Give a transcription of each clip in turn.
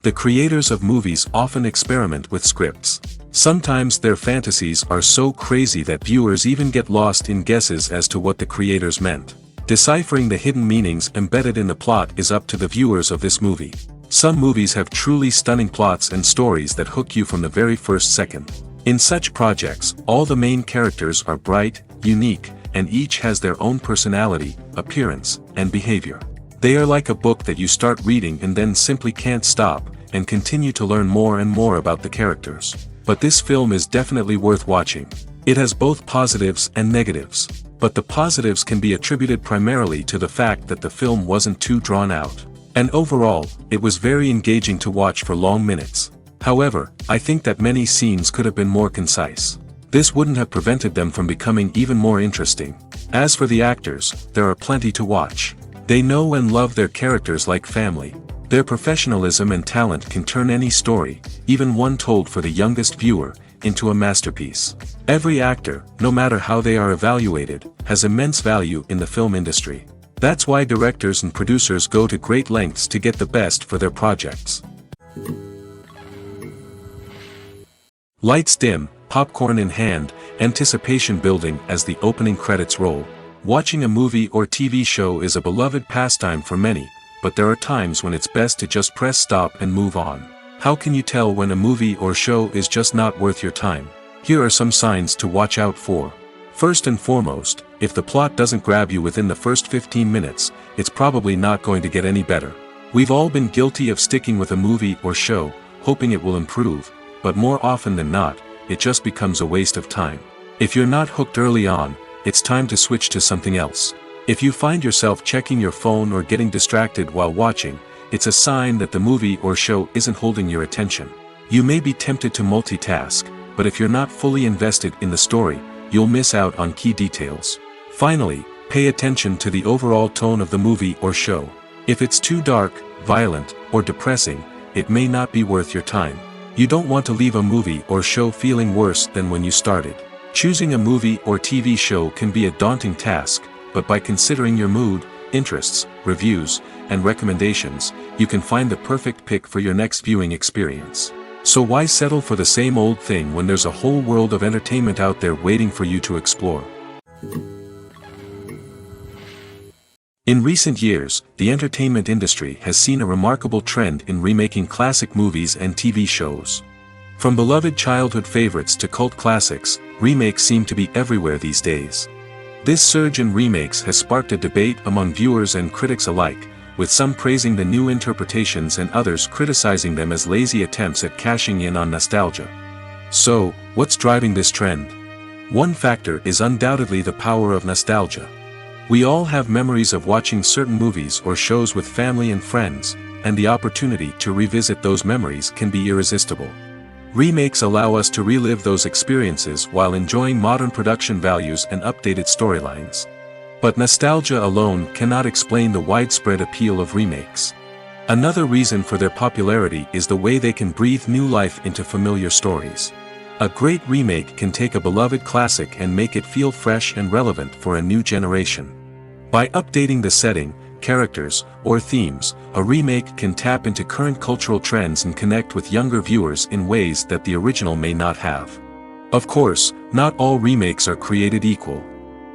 The creators of movies often experiment with scripts. Sometimes their fantasies are so crazy that viewers even get lost in guesses as to what the creators meant. Deciphering the hidden meanings embedded in the plot is up to the viewers of this movie. Some movies have truly stunning plots and stories that hook you from the very first second. In such projects, all the main characters are bright, unique, and each has their own personality, appearance, and behavior. They are like a book that you start reading and then simply can't stop, and continue to learn more and more about the characters. But this film is definitely worth watching. It has both positives and negatives. But the positives can be attributed primarily to the fact that the film wasn't too drawn out. And overall, it was very engaging to watch for long minutes. However, I think that many scenes could have been more concise. This wouldn't have prevented them from becoming even more interesting. As for the actors, there are plenty to watch. They know and love their characters like family. Their professionalism and talent can turn any story, even one told for the youngest viewer, into a masterpiece. Every actor, no matter how they are evaluated, has immense value in the film industry. That's why directors and producers go to great lengths to get the best for their projects. Lights dim, popcorn in hand, anticipation building as the opening credits roll. Watching a movie or TV show is a beloved pastime for many, but there are times when it's best to just press stop and move on. How can you tell when a movie or show is just not worth your time? Here are some signs to watch out for. First and foremost, if the plot doesn't grab you within the first 15 minutes, it's probably not going to get any better. We've all been guilty of sticking with a movie or show, hoping it will improve, but more often than not, it just becomes a waste of time. If you're not hooked early on, it's time to switch to something else. If you find yourself checking your phone or getting distracted while watching, it's a sign that the movie or show isn't holding your attention. You may be tempted to multitask, but if you're not fully invested in the story, you'll miss out on key details. Finally, pay attention to the overall tone of the movie or show. If it's too dark, violent, or depressing, it may not be worth your time. You don't want to leave a movie or show feeling worse than when you started. Choosing a movie or TV show can be a daunting task, but by considering your mood, interests, reviews, and recommendations, you can find the perfect pick for your next viewing experience. So why settle for the same old thing when there's a whole world of entertainment out there waiting for you to explore? In recent years, the entertainment industry has seen a remarkable trend in remaking classic movies and TV shows. From beloved childhood favorites to cult classics, remakes seem to be everywhere these days. This surge in remakes has sparked a debate among viewers and critics alike, with some praising the new interpretations and others criticizing them as lazy attempts at cashing in on nostalgia. So, what's driving this trend? One factor is undoubtedly the power of nostalgia. We all have memories of watching certain movies or shows with family and friends, and the opportunity to revisit those memories can be irresistible. Remakes allow us to relive those experiences while enjoying modern production values and updated storylines. But nostalgia alone cannot explain the widespread appeal of remakes. Another reason for their popularity is the way they can breathe new life into familiar stories. A great remake can take a beloved classic and make it feel fresh and relevant for a new generation. By updating the setting, characters, or themes, a remake can tap into current cultural trends and connect with younger viewers in ways that the original may not have. Of course, not all remakes are created equal.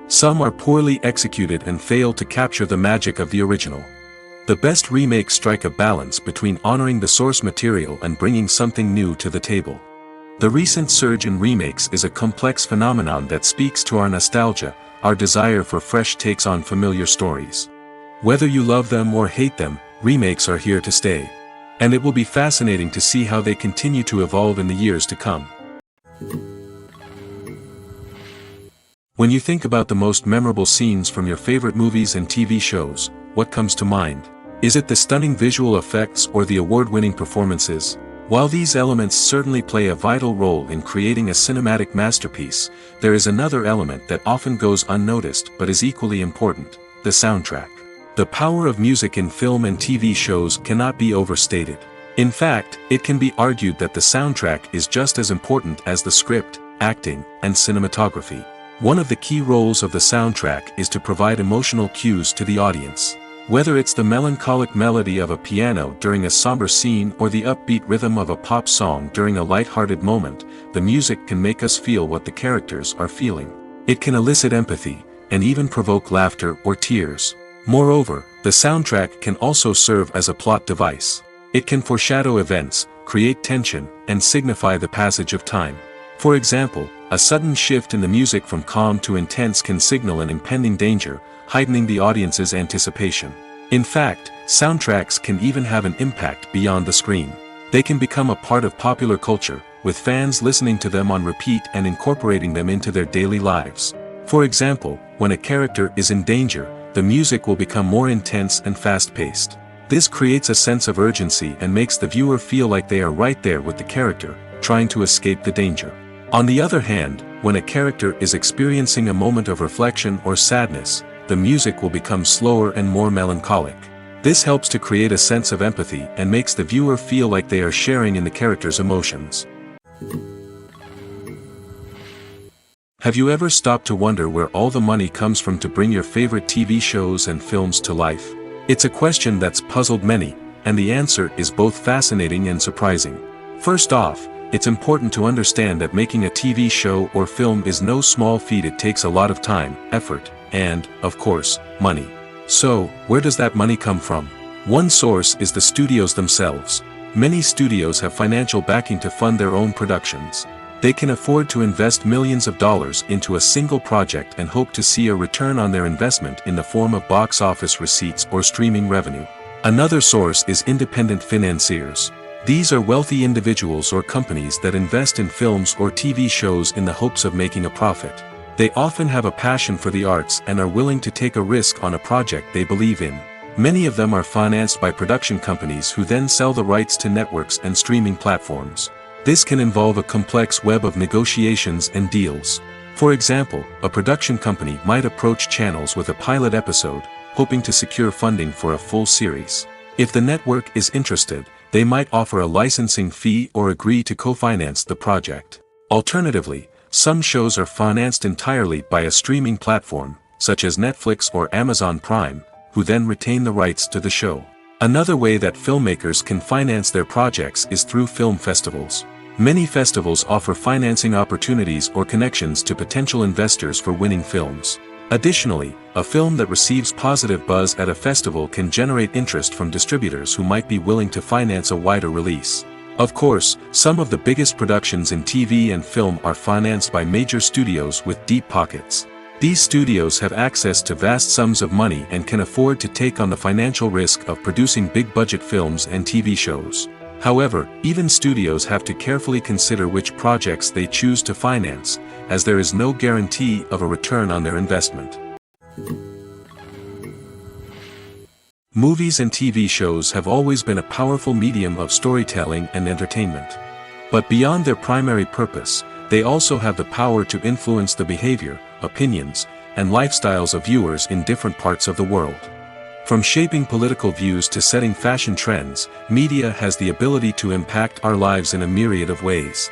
Some are poorly executed and fail to capture the magic of the original. The best remakes strike a balance between honoring the source material and bringing something new to the table. The recent surge in remakes is a complex phenomenon that speaks to our nostalgia, our desire for fresh takes on familiar stories. Whether you love them or hate them, remakes are here to stay. And it will be fascinating to see how they continue to evolve in the years to come. When you think about the most memorable scenes from your favorite movies and TV shows, what comes to mind? Is it the stunning visual effects or the award-winning performances? While these elements certainly play a vital role in creating a cinematic masterpiece, there is another element that often goes unnoticed but is equally important: the soundtrack. The power of music in film and TV shows cannot be overstated. In fact, it can be argued that the soundtrack is just as important as the script, acting, and cinematography. One of the key roles of the soundtrack is to provide emotional cues to the audience. Whether it's the melancholic melody of a piano during a somber scene or the upbeat rhythm of a pop song during a light-hearted moment, the music can make us feel what the characters are feeling. It can elicit empathy, and even provoke laughter or tears. Moreover, the soundtrack can also serve as a plot device. It can foreshadow events, create tension, and signify the passage of time. For example, a sudden shift in the music from calm to intense can signal an impending danger, heightening the audience's anticipation. In fact, soundtracks can even have an impact beyond the screen. They can become a part of popular culture, with fans listening to them on repeat and incorporating them into their daily lives. For example, when a character is in danger, the music will become more intense and fast-paced. This creates a sense of urgency and makes the viewer feel like they are right there with the character, trying to escape the danger. On the other hand, when a character is experiencing a moment of reflection or sadness, the music will become slower and more melancholic. This helps to create a sense of empathy and makes the viewer feel like they are sharing in the character's emotions. Have you ever stopped to wonder where all the money comes from to bring your favorite TV shows and films to life? It's a question that's puzzled many, and the answer is both fascinating and surprising. First off, it's important to understand that making a TV show or film is no small feat. It takes a lot of time, effort, and, of course, money. So, where does that money come from? One source is the studios themselves. Many studios have financial backing to fund their own productions. They can afford to invest millions of dollars into a single project and hope to see a return on their investment in the form of box office receipts or streaming revenue. Another source is independent financiers. These are wealthy individuals or companies that invest in films or TV shows in the hopes of making a profit. They often have a passion for the arts and are willing to take a risk on a project they believe in. Many of them are financed by production companies who then sell the rights to networks and streaming platforms. This can involve a complex web of negotiations and deals. For example, a production company might approach channels with a pilot episode, hoping to secure funding for a full series. If the network is interested, they might offer a licensing fee or agree to co-finance the project. Alternatively, some shows are financed entirely by a streaming platform, such as Netflix or Amazon Prime, who then retain the rights to the show. Another way that filmmakers can finance their projects is through film festivals. Many festivals offer financing opportunities or connections to potential investors for winning films. Additionally, a film that receives positive buzz at a festival can generate interest from distributors who might be willing to finance a wider release. Of course, some of the biggest productions in TV and film are financed by major studios with deep pockets. These studios have access to vast sums of money and can afford to take on the financial risk of producing big-budget films and TV shows. However, even studios have to carefully consider which projects they choose to finance, as there is no guarantee of a return on their investment. Movies and TV shows have always been a powerful medium of storytelling and entertainment. But beyond their primary purpose, they also have the power to influence the behavior, opinions, and lifestyles of viewers in different parts of the world. From shaping political views to setting fashion trends, media has the ability to impact our lives in a myriad of ways.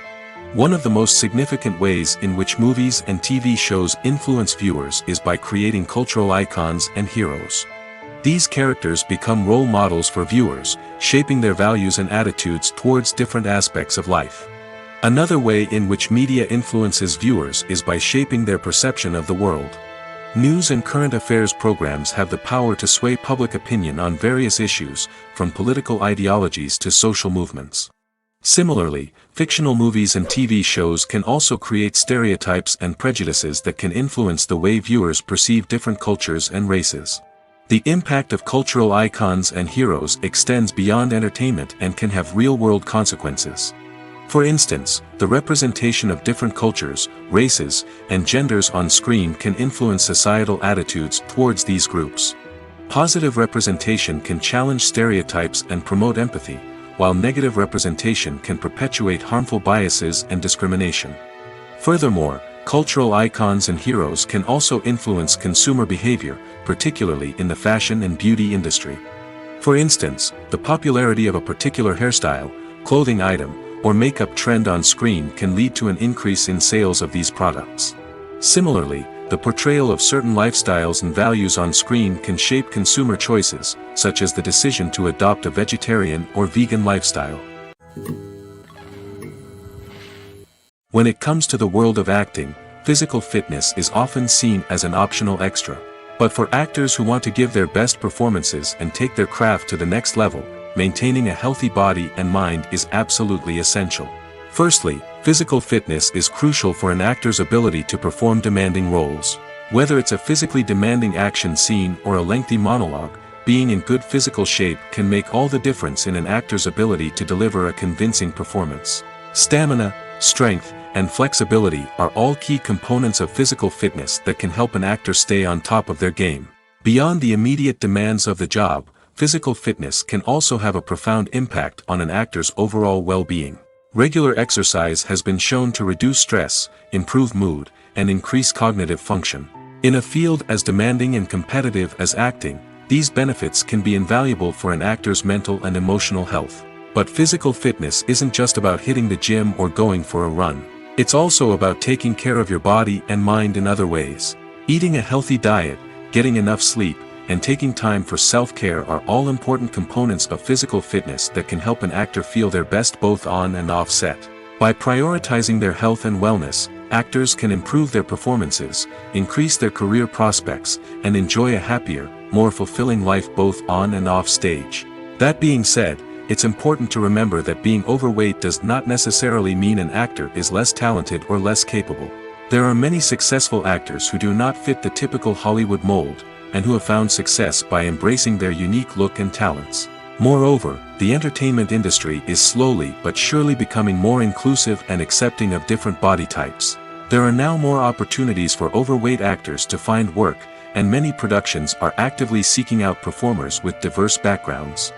One of the most significant ways in which movies and TV shows influence viewers is by creating cultural icons and heroes. These characters become role models for viewers, shaping their values and attitudes towards different aspects of life. Another way in which media influences viewers is by shaping their perception of the world. News and current affairs programs have the power to sway public opinion on various issues, from political ideologies to social movements. Similarly, fictional movies and TV shows can also create stereotypes and prejudices that can influence the way viewers perceive different cultures and races. The impact of cultural icons and heroes extends beyond entertainment and can have real-world consequences. For instance, the representation of different cultures, races, and genders on screen can influence societal attitudes towards these groups. Positive representation can challenge stereotypes and promote empathy, while negative representation can perpetuate harmful biases and discrimination. Furthermore, cultural icons and heroes can also influence consumer behavior, particularly in the fashion and beauty industry. For instance, the popularity of a particular hairstyle, clothing item, or makeup trend on screen can lead to an increase in sales of these products. Similarly, the portrayal of certain lifestyles and values on screen can shape consumer choices, such as the decision to adopt a vegetarian or vegan lifestyle. When it comes to the world of acting, physical fitness is often seen as an optional extra. But for actors who want to give their best performances and take their craft to the next level, maintaining a healthy body and mind is absolutely essential. Firstly, physical fitness is crucial for an actor's ability to perform demanding roles. Whether it's a physically demanding action scene or a lengthy monologue, being in good physical shape can make all the difference in an actor's ability to deliver a convincing performance. Stamina, strength, and flexibility are all key components of physical fitness that can help an actor stay on top of their game. Beyond the immediate demands of the job, physical fitness can also have a profound impact on an actor's overall well-being. Regular exercise has been shown to reduce stress, improve mood, and increase cognitive function. In a field as demanding and competitive as acting, these benefits can be invaluable for an actor's mental and emotional health. But physical fitness isn't just about hitting the gym or going for a run. It's also about taking care of your body and mind in other ways. Eating a healthy diet, getting enough sleep, and taking time for self-care are all important components of physical fitness that can help an actor feel their best both on and off set. By prioritizing their health and wellness, actors can improve their performances, increase their career prospects, and enjoy a happier, more fulfilling life both on and off stage. That being said, it's important to remember that being overweight does not necessarily mean an actor is less talented or less capable. There are many successful actors who do not fit the typical Hollywood mold, and who have found success by embracing their unique look and talents. Moreover, the entertainment industry is slowly but surely becoming more inclusive and accepting of different body types. There are now more opportunities for overweight actors to find work, and many productions are actively seeking out performers with diverse backgrounds.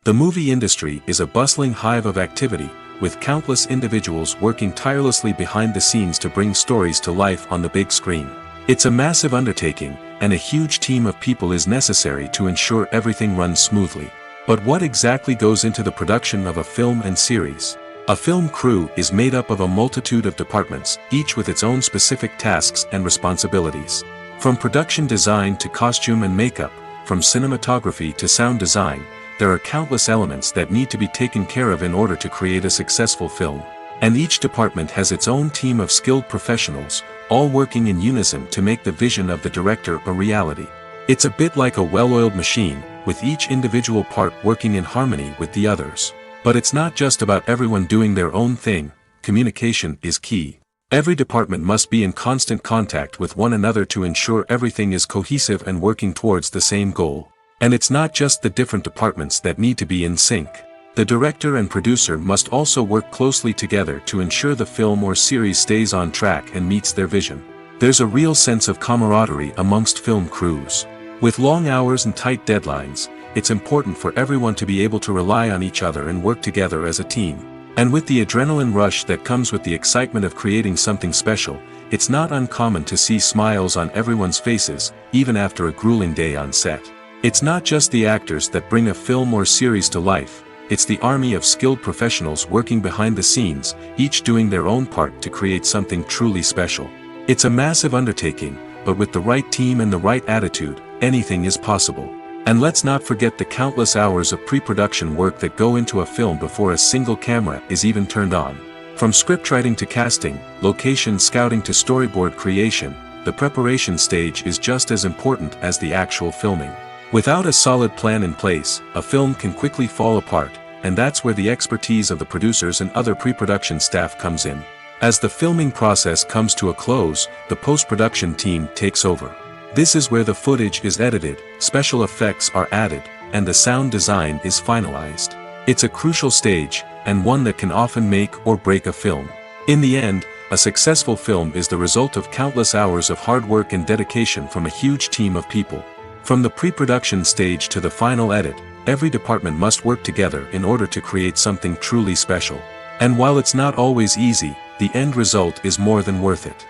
The movie industry is a bustling hive of activity, with countless individuals working tirelessly behind the scenes to bring stories to life on the big screen. It's a massive undertaking, and a huge team of people is necessary to ensure everything runs smoothly. But what exactly goes into the production of a film and series? A film crew is made up of a multitude of departments, each with its own specific tasks and responsibilities. From production design to costume and makeup, from cinematography to sound design, there are countless elements that need to be taken care of in order to create a successful film. And each department has its own team of skilled professionals, all working in unison to make the vision of the director a reality. It's a bit like a well-oiled machine, with each individual part working in harmony with the others. But it's not just about everyone doing their own thing. Communication is key. Every department must be in constant contact with one another to ensure everything is cohesive and working towards the same goal. And it's not just the different departments that need to be in sync. The director and producer must also work closely together to ensure the film or series stays on track and meets their vision. There's a real sense of camaraderie amongst film crews. With long hours and tight deadlines, it's important for everyone to be able to rely on each other and work together as a team. And with the adrenaline rush that comes with the excitement of creating something special, it's not uncommon to see smiles on everyone's faces, even after a grueling day on set. It's not just the actors that bring a film or series to life, it's the army of skilled professionals working behind the scenes, each doing their own part to create something truly special. It's a massive undertaking, but with the right team and the right attitude, anything is possible. And let's not forget the countless hours of pre-production work that go into a film before a single camera is even turned on. From scriptwriting to casting, location scouting to storyboard creation, the preparation stage is just as important as the actual filming. Without a solid plan in place, a film can quickly fall apart, and that's where the expertise of the producers and other pre-production staff comes in. As the filming process comes to a close, the post-production team takes over. This is where the footage is edited, special effects are added, and the sound design is finalized. It's a crucial stage, and one that can often make or break a film. In the end, a successful film is the result of countless hours of hard work and dedication from a huge team of people. From the pre-production stage to the final edit, every department must work together in order to create something truly special. And while it's not always easy, the end result is more than worth it.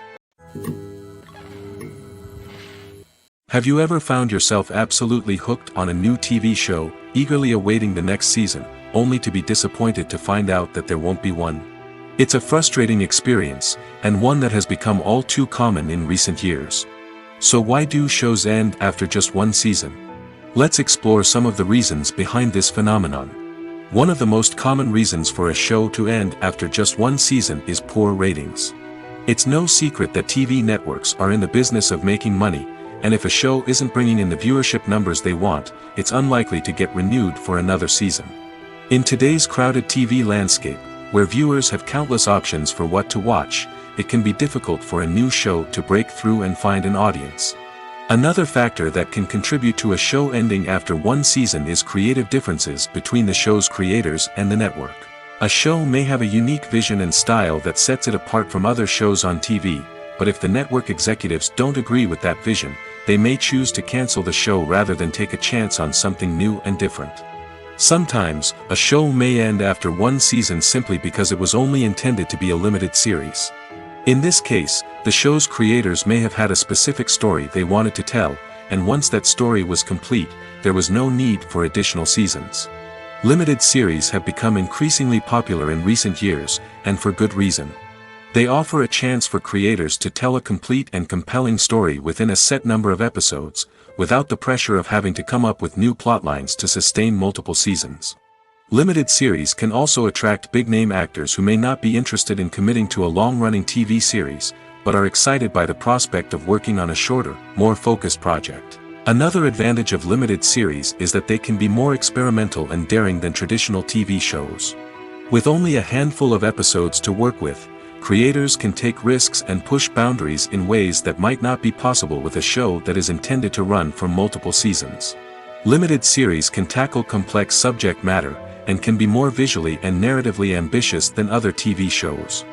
Have you ever found yourself absolutely hooked on a new TV show, eagerly awaiting the next season, only to be disappointed to find out that there won't be one? It's a frustrating experience, and one that has become all too common in recent years. So why do shows end after just one season? Let's explore some of the reasons behind this phenomenon. One of the most common reasons for a show to end after just one season is poor ratings. It's no secret that TV networks are in the business of making money, and if a show isn't bringing in the viewership numbers they want, it's unlikely to get renewed for another season. In today's crowded TV landscape, where viewers have countless options for what to watch, it can be difficult for a new show to break through and find an audience. Another factor that can contribute to a show ending after one season is creative differences between the show's creators and the network. A show may have a unique vision and style that sets it apart from other shows on TV, but if the network executives don't agree with that vision, they may choose to cancel the show rather than take a chance on something new and different. Sometimes, a show may end after one season simply because it was only intended to be a limited series. In this case, the show's creators may have had a specific story they wanted to tell, and once that story was complete, there was no need for additional seasons. Limited series have become increasingly popular in recent years, and for good reason. They offer a chance for creators to tell a complete and compelling story within a set number of episodes, without the pressure of having to come up with new plotlines to sustain multiple seasons. Limited series can also attract big-name actors who may not be interested in committing to a long-running TV series, but are excited by the prospect of working on a shorter, more focused project. Another advantage of limited series is that they can be more experimental and daring than traditional TV shows. With only a handful of episodes to work with, creators can take risks and push boundaries in ways that might not be possible with a show that is intended to run for multiple seasons. Limited series can tackle complex subject matter, and can be more visually and narratively ambitious than other TV shows.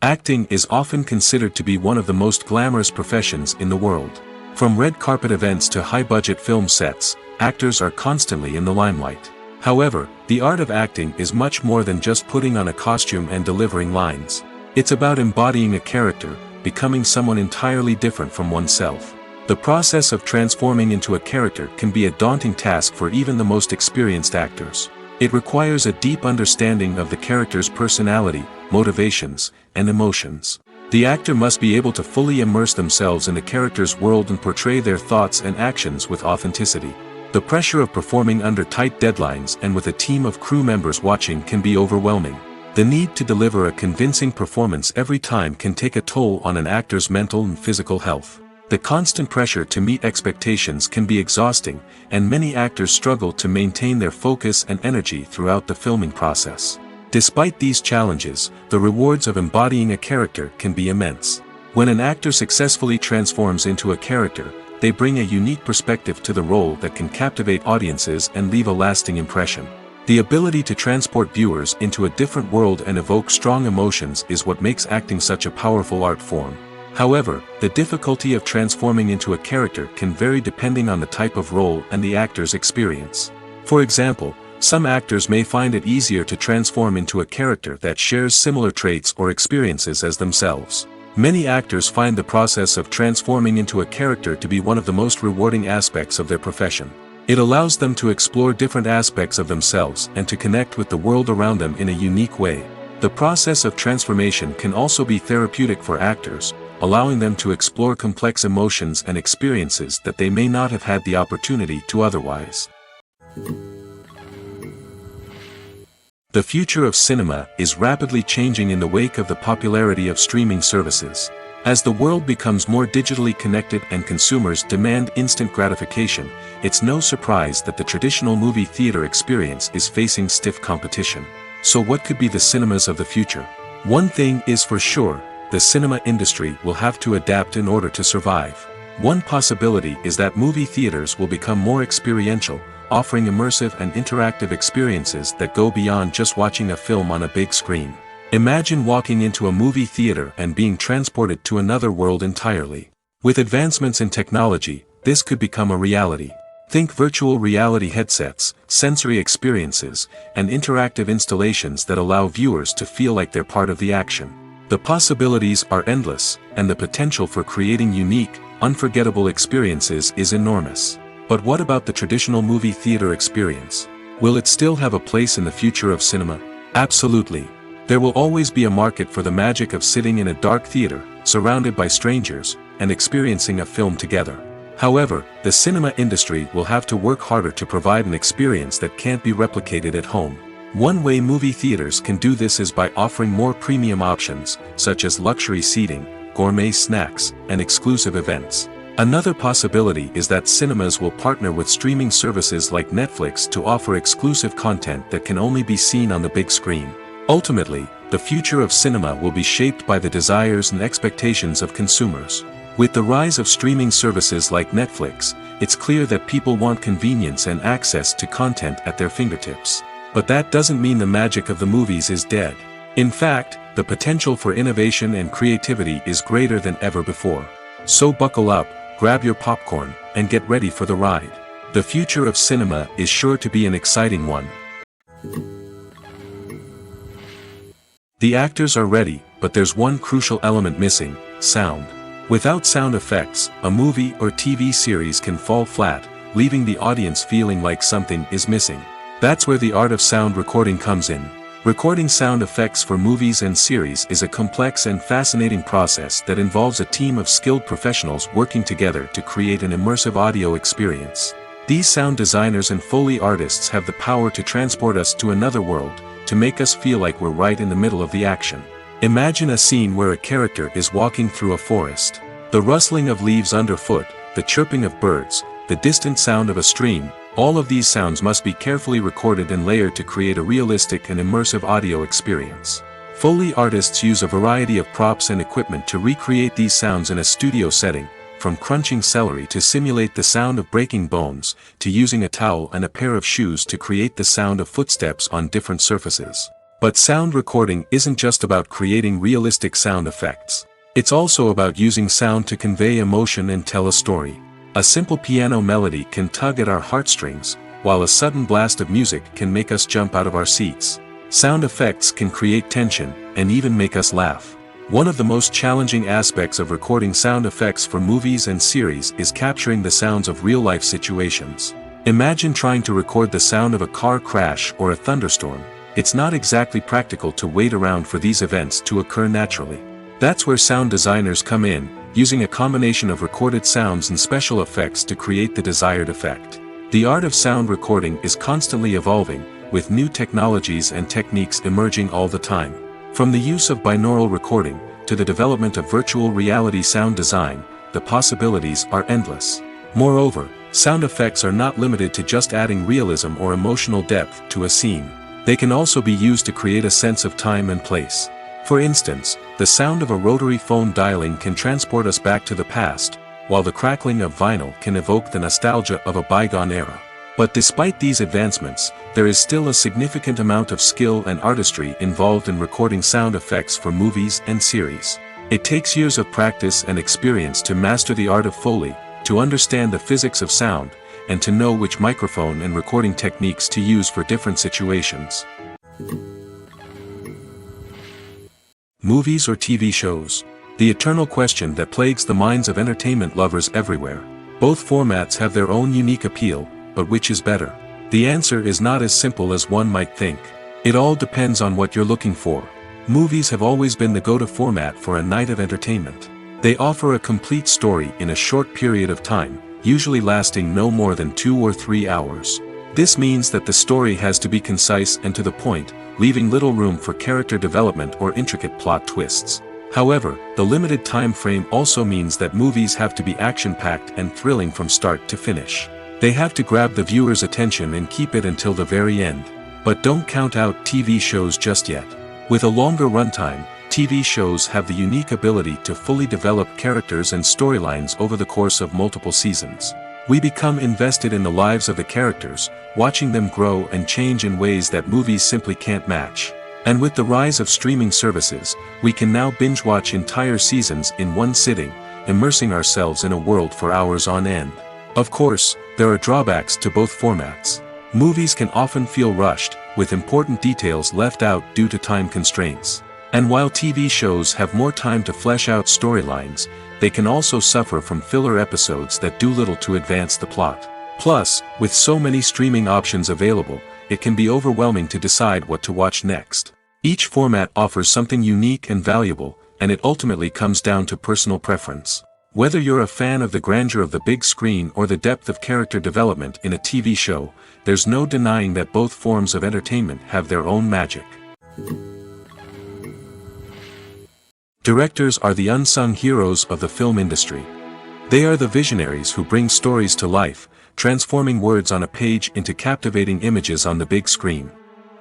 Acting is often considered to be one of the most glamorous professions in the world. From red carpet events to high-budget film sets, actors are constantly in the limelight. However, the art of acting is much more than just putting on a costume and delivering lines. It's about embodying a character, becoming someone entirely different from oneself. The process of transforming into a character can be a daunting task for even the most experienced actors. It requires a deep understanding of the character's personality, motivations, and emotions. The actor must be able to fully immerse themselves in the character's world and portray their thoughts and actions with authenticity. The pressure of performing under tight deadlines and with a team of crew members watching can be overwhelming. The need to deliver a convincing performance every time can take a toll on an actor's mental and physical health. The constant pressure to meet expectations can be exhausting, and many actors struggle to maintain their focus and energy throughout the filming process. Despite these challenges, the rewards of embodying a character can be immense. When an actor successfully transforms into a character, they bring a unique perspective to the role that can captivate audiences and leave a lasting impression. The ability to transport viewers into a different world and evoke strong emotions is what makes acting such a powerful art form. However, the difficulty of transforming into a character can vary depending on the type of role and the actor's experience. For example, some actors may find it easier to transform into a character that shares similar traits or experiences as themselves. Many actors find the process of transforming into a character to be one of the most rewarding aspects of their profession. It allows them to explore different aspects of themselves and to connect with the world around them in a unique way. The process of transformation can also be therapeutic for actors, allowing them to explore complex emotions and experiences that they may not have had the opportunity to otherwise. The future of cinema is rapidly changing in the wake of the popularity of streaming services. As the world becomes more digitally connected and consumers demand instant gratification, it's no surprise that the traditional movie theater experience is facing stiff competition. So what could be the cinemas of the future? One thing is for sure, the cinema industry will have to adapt in order to survive. One possibility is that movie theaters will become more experiential, offering immersive and interactive experiences that go beyond just watching a film on a big screen. Imagine walking into a movie theater and being transported to another world entirely. With advancements in technology, this could become a reality. Think virtual reality headsets, sensory experiences, and interactive installations that allow viewers to feel like they're part of the action. The possibilities are endless, and the potential for creating unique, unforgettable experiences is enormous. But what about the traditional movie theater experience? Will it still have a place in the future of cinema? Absolutely. There will always be a market for the magic of sitting in a dark theater, surrounded by strangers, and experiencing a film together. However, the cinema industry will have to work harder to provide an experience that can't be replicated at home. One way movie theaters can do this is by offering more premium options, such as luxury seating, gourmet snacks, and exclusive events. Another possibility is that cinemas will partner with streaming services like Netflix to offer exclusive content that can only be seen on the big screen. Ultimately, the future of cinema will be shaped by the desires and expectations of consumers. With the rise of streaming services like Netflix, it's clear that people want convenience and access to content at their fingertips. But that doesn't mean the magic of the movies is dead. In fact, the potential for innovation and creativity is greater than ever before. So buckle up, grab your popcorn, and get ready for the ride. The future of cinema is sure to be an exciting one. The actors are ready, but there's one crucial element missing: sound. Without sound effects, a movie or TV series can fall flat, leaving the audience feeling like something is missing. That's where the art of sound recording comes in. Recording sound effects for movies and series is a complex and fascinating process that involves a team of skilled professionals working together to create an immersive audio experience. These sound designers and Foley artists have the power to transport us to another world, to make us feel like we're right in the middle of the action. Imagine a scene where a character is walking through a forest. The rustling of leaves underfoot, the chirping of birds, the distant sound of a stream, all of these sounds must be carefully recorded and layered to create a realistic and immersive audio experience. Foley artists use a variety of props and equipment to recreate these sounds in a studio setting, from crunching celery to simulate the sound of breaking bones, to using a towel and a pair of shoes to create the sound of footsteps on different surfaces. But sound recording isn't just about creating realistic sound effects. It's also about using sound to convey emotion and tell a story. A simple piano melody can tug at our heartstrings, while a sudden blast of music can make us jump out of our seats. Sound effects can create tension, and even make us laugh. One of the most challenging aspects of recording sound effects for movies and series is capturing the sounds of real-life situations. Imagine trying to record the sound of a car crash or a thunderstorm. It's not exactly practical to wait around for these events to occur naturally. That's where sound designers come in, using a combination of recorded sounds and special effects to create the desired effect. The art of sound recording is constantly evolving, with new technologies and techniques emerging all the time. From the use of binaural recording, to the development of virtual reality sound design, the possibilities are endless. Moreover, sound effects are not limited to just adding realism or emotional depth to a scene. They can also be used to create a sense of time and place. For instance, the sound of a rotary phone dialing can transport us back to the past, while the crackling of vinyl can evoke the nostalgia of a bygone era. But despite these advancements, there is still a significant amount of skill and artistry involved in recording sound effects for movies and series. It takes years of practice and experience to master the art of Foley, to understand the physics of sound, and to know which microphone and recording techniques to use for different situations. Movies or TV shows? The eternal question that plagues the minds of entertainment lovers everywhere. Both formats have their own unique appeal, but which is better? The answer is not as simple as one might think. It all depends on what you're looking for. Movies have always been the go-to format for a night of entertainment. They offer a complete story in a short period of time, usually lasting no more than 2 or 3 hours. This means that the story has to be concise and to the point, leaving little room for character development or intricate plot twists. However, the limited time frame also means that movies have to be action-packed and thrilling from start to finish. They have to grab the viewer's attention and keep it until the very end. But don't count out TV shows just yet. With a longer runtime, TV shows have the unique ability to fully develop characters and storylines over the course of multiple seasons. We become invested in the lives of the characters, watching them grow and change in ways that movies simply can't match. And with the rise of streaming services, we can now binge-watch entire seasons in one sitting, immersing ourselves in a world for hours on end. Of course, there are drawbacks to both formats. Movies can often feel rushed, with important details left out due to time constraints. And while TV shows have more time to flesh out storylines, they can also suffer from filler episodes that do little to advance the plot. Plus, with so many streaming options available, it can be overwhelming to decide what to watch next. Each format offers something unique and valuable, and it ultimately comes down to personal preference. Whether you're a fan of the grandeur of the big screen or the depth of character development in a TV show, there's no denying that both forms of entertainment have their own magic. Directors are the unsung heroes of the film industry. They are the visionaries who bring stories to life, transforming words on a page into captivating images on the big screen.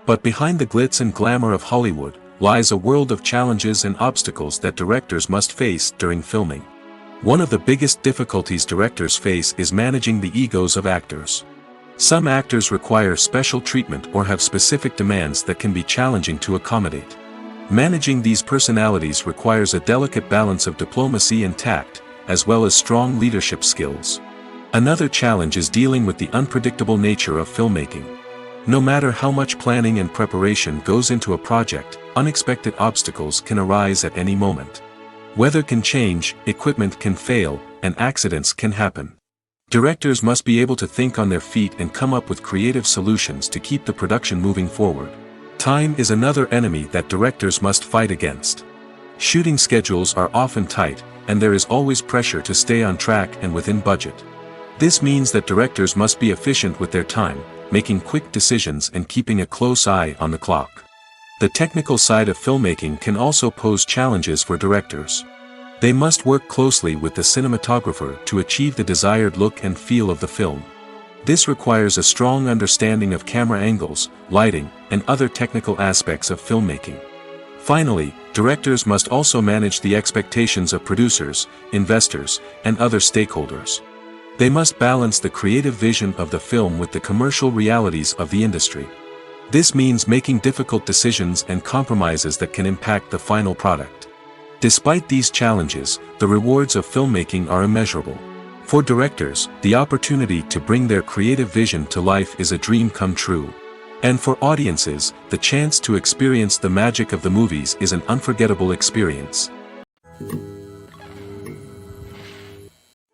But behind the glitz and glamour of Hollywood, lies a world of challenges and obstacles that directors must face during filming. One of the biggest difficulties directors face is managing the egos of actors. Some actors require special treatment or have specific demands that can be challenging to accommodate. Managing these personalities requires a delicate balance of diplomacy and tact, as well as strong leadership skills. Another challenge is dealing with the unpredictable nature of filmmaking. No matter how much planning and preparation goes into a project, unexpected obstacles can arise at any moment. Weather can change, equipment can fail, and accidents can happen. Directors must be able to think on their feet and come up with creative solutions to keep the production moving forward. Time is another enemy that directors must fight against. Shooting schedules are often tight, and there is always pressure to stay on track and within budget. This means that directors must be efficient with their time, making quick decisions and keeping a close eye on the clock. The technical side of filmmaking can also pose challenges for directors. They must work closely with the cinematographer to achieve the desired look and feel of the film. This requires a strong understanding of camera angles, lighting, and other technical aspects of filmmaking. Finally, directors must also manage the expectations of producers, investors, and other stakeholders. They must balance the creative vision of the film with the commercial realities of the industry. This means making difficult decisions and compromises that can impact the final product. Despite these challenges, the rewards of filmmaking are immeasurable. For directors, the opportunity to bring their creative vision to life is a dream come true. And for audiences, the chance to experience the magic of the movies is an unforgettable experience.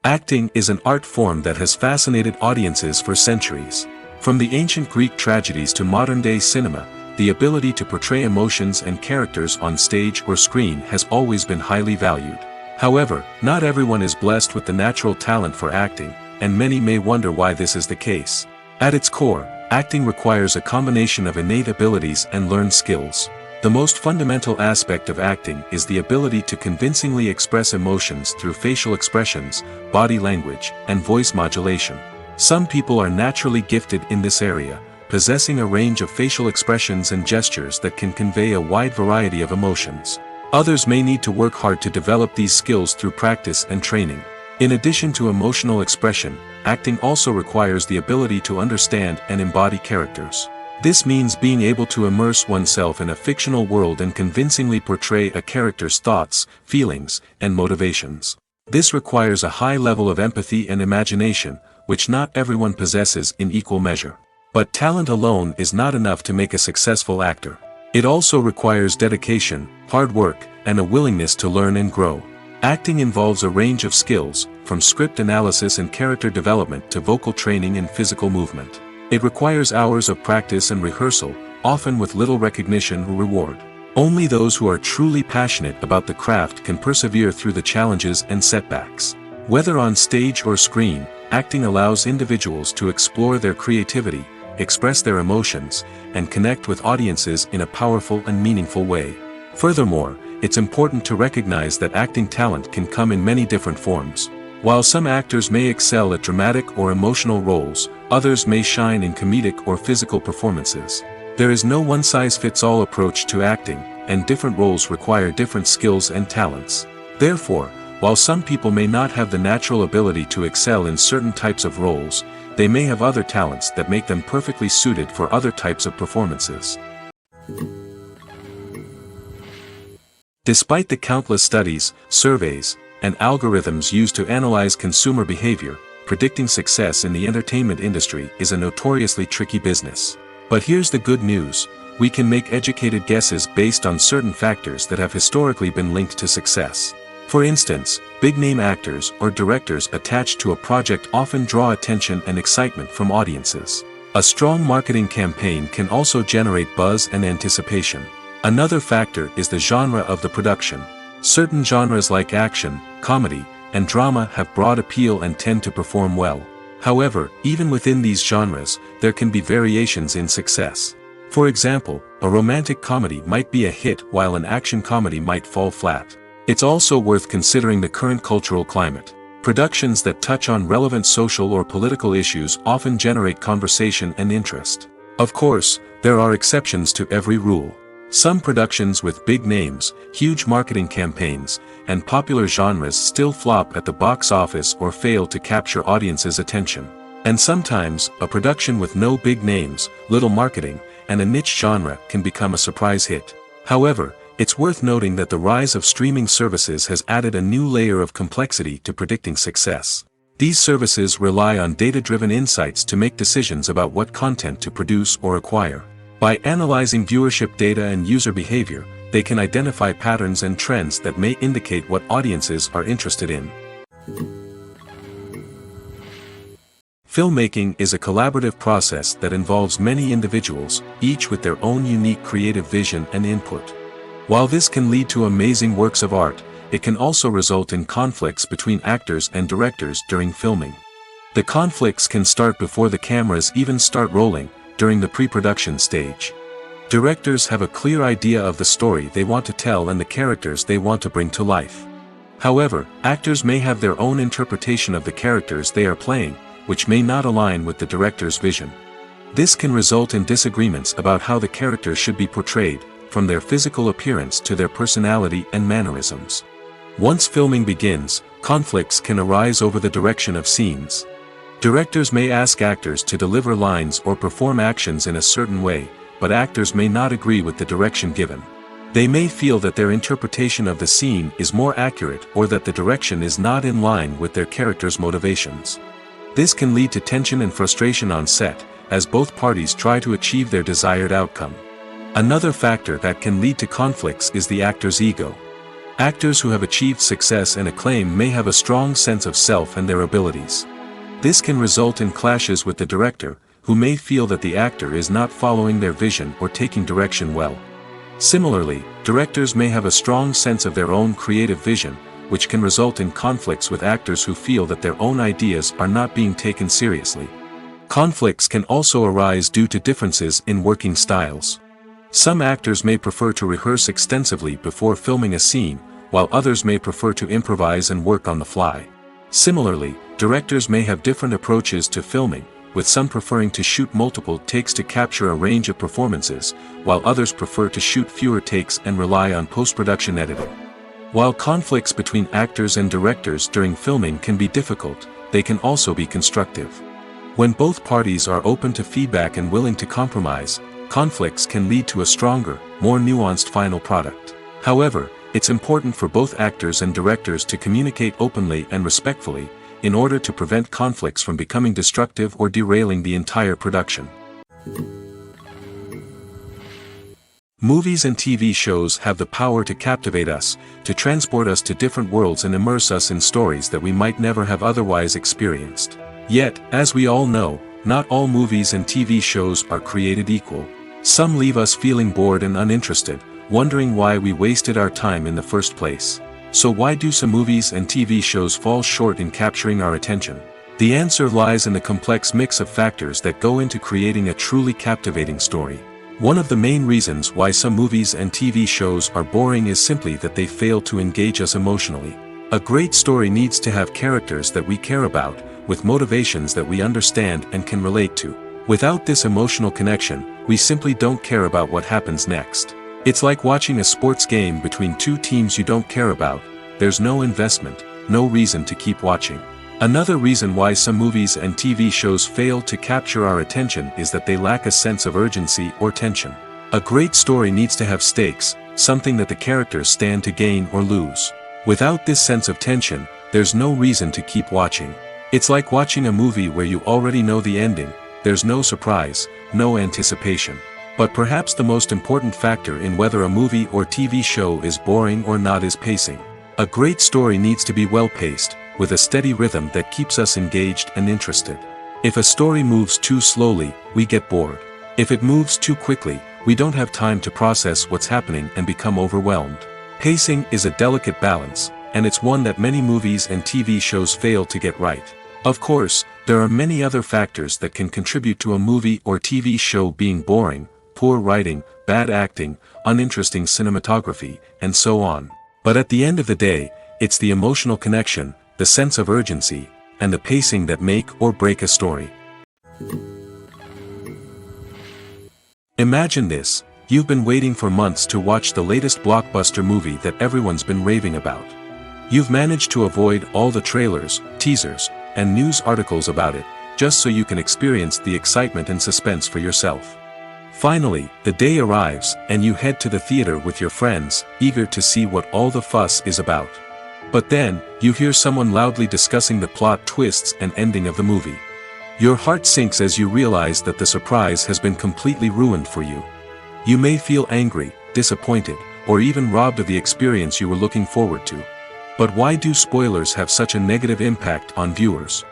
Acting is an art form that has fascinated audiences for centuries. From the ancient Greek tragedies to modern-day cinema, the ability to portray emotions and characters on stage or screen has always been highly valued. However, not everyone is blessed with the natural talent for acting, and many may wonder why this is the case. At its core, acting requires a combination of innate abilities and learned skills. The most fundamental aspect of acting is the ability to convincingly express emotions through facial expressions, body language, and voice modulation. Some people are naturally gifted in this area, possessing a range of facial expressions and gestures that can convey a wide variety of emotions. Others may need to work hard to develop these skills through practice and training. In addition to emotional expression, acting also requires the ability to understand and embody characters. This means being able to immerse oneself in a fictional world and convincingly portray a character's thoughts, feelings, and motivations. This requires a high level of empathy and imagination, which not everyone possesses in equal measure. But talent alone is not enough to make a successful actor. It also requires dedication, hard work, and a willingness to learn and grow. Acting involves a range of skills, from script analysis and character development to vocal training and physical movement. It requires hours of practice and rehearsal, often with little recognition or reward. Only those who are truly passionate about the craft can persevere through the challenges and setbacks. Whether on stage or screen, acting allows individuals to explore their creativity, express their emotions, and connect with audiences in a powerful and meaningful way. Furthermore, it's important to recognize that acting talent can come in many different forms. While some actors may excel at dramatic or emotional roles, others may shine in comedic or physical performances. There is no one-size-fits-all approach to acting, and different roles require different skills and talents. Therefore, while some people may not have the natural ability to excel in certain types of roles, they may have other talents that make them perfectly suited for other types of performances. Despite the countless studies, surveys, and algorithms used to analyze consumer behavior, predicting success in the entertainment industry is a notoriously tricky business. But here's the good news: we can make educated guesses based on certain factors that have historically been linked to success. For instance, big-name actors or directors attached to a project often draw attention and excitement from audiences. A strong marketing campaign can also generate buzz and anticipation. Another factor is the genre of the production. Certain genres like action, comedy, and drama have broad appeal and tend to perform well. However, even within these genres, there can be variations in success. For example, a romantic comedy might be a hit while an action comedy might fall flat. It's also worth considering the current cultural climate. Productions that touch on relevant social or political issues often generate conversation and interest. Of course, there are exceptions to every rule. Some productions with big names, huge marketing campaigns, and popular genres still flop at the box office or fail to capture audiences' attention. And sometimes, a production with no big names, little marketing, and a niche genre can become a surprise hit. However, it's worth noting that the rise of streaming services has added a new layer of complexity to predicting success. These services rely on data-driven insights to make decisions about what content to produce or acquire. By analyzing viewership data and user behavior, they can identify patterns and trends that may indicate what audiences are interested in. Filmmaking is a collaborative process that involves many individuals, each with their own unique creative vision and input. While this can lead to amazing works of art, it can also result in conflicts between actors and directors during filming. The conflicts can start before the cameras even start rolling, during the pre-production stage. Directors have a clear idea of the story they want to tell and the characters they want to bring to life. However, actors may have their own interpretation of the characters they are playing, which may not align with the director's vision. This can result in disagreements about how the characters should be portrayed, from their physical appearance to their personality and mannerisms. Once filming begins, conflicts can arise over the direction of scenes. Directors may ask actors to deliver lines or perform actions in a certain way, but actors may not agree with the direction given. They may feel that their interpretation of the scene is more accurate or that the direction is not in line with their character's motivations. This can lead to tension and frustration on set, as both parties try to achieve their desired outcome. Another factor that can lead to conflicts is the actor's ego. Actors who have achieved success and acclaim may have a strong sense of self and their abilities. This can result in clashes with the director, who may feel that the actor is not following their vision or taking direction well. Similarly, directors may have a strong sense of their own creative vision, which can result in conflicts with actors who feel that their own ideas are not being taken seriously. Conflicts can also arise due to differences in working styles. Some actors may prefer to rehearse extensively before filming a scene, while others may prefer to improvise and work on the fly. Similarly, directors may have different approaches to filming, with some preferring to shoot multiple takes to capture a range of performances, while others prefer to shoot fewer takes and rely on post-production editing. While conflicts between actors and directors during filming can be difficult, they can also be constructive. When both parties are open to feedback and willing to compromise, conflicts can lead to a stronger, more nuanced final product. However, it's important for both actors and directors to communicate openly and respectfully, in order to prevent conflicts from becoming destructive or derailing the entire production. Movies and TV shows have the power to captivate us, to transport us to different worlds and immerse us in stories that we might never have otherwise experienced. Yet, as we all know, not all movies and TV shows are created equal. Some leave us feeling bored and uninterested, wondering why we wasted our time in the first place. So why do some movies and TV shows fall short in capturing our attention? The answer lies in the complex mix of factors that go into creating a truly captivating story. One of the main reasons why some movies and TV shows are boring is simply that they fail to engage us emotionally. A great story needs to have characters that we care about, with motivations that we understand and can relate to. Without this emotional connection, we simply don't care about what happens next. It's like watching a sports game between two teams you don't care about. There's no investment, no reason to keep watching. Another reason why some movies and TV shows fail to capture our attention is that they lack a sense of urgency or tension. A great story needs to have stakes, something that the characters stand to gain or lose. Without this sense of tension, there's no reason to keep watching. It's like watching a movie where you already know the ending. There's no surprise, no anticipation. But perhaps the most important factor in whether a movie or TV show is boring or not is pacing. A great story needs to be well paced, with a steady rhythm that keeps us engaged and interested. If a story moves too slowly, we get bored. If it moves too quickly, we don't have time to process what's happening and become overwhelmed. Pacing is a delicate balance, and it's one that many movies and TV shows fail to get right. Of course, there are many other factors that can contribute to a movie or TV show being boring: poor writing, bad acting, uninteresting cinematography, and so on. But at the end of the day, it's the emotional connection, the sense of urgency, and the pacing that make or break a story. Imagine this: you've been waiting for months to watch the latest blockbuster movie that everyone's been raving about. You've managed to avoid all the trailers, teasers, and news articles about it, just so you can experience the excitement and suspense for yourself. Finally, the day arrives, and you head to the theater with your friends, eager to see what all the fuss is about. But then, you hear someone loudly discussing the plot twists and ending of the movie. Your heart sinks as you realize that the surprise has been completely ruined for you. You may feel angry, disappointed, or even robbed of the experience you were looking forward to. But why do spoilers have such a negative impact on viewers?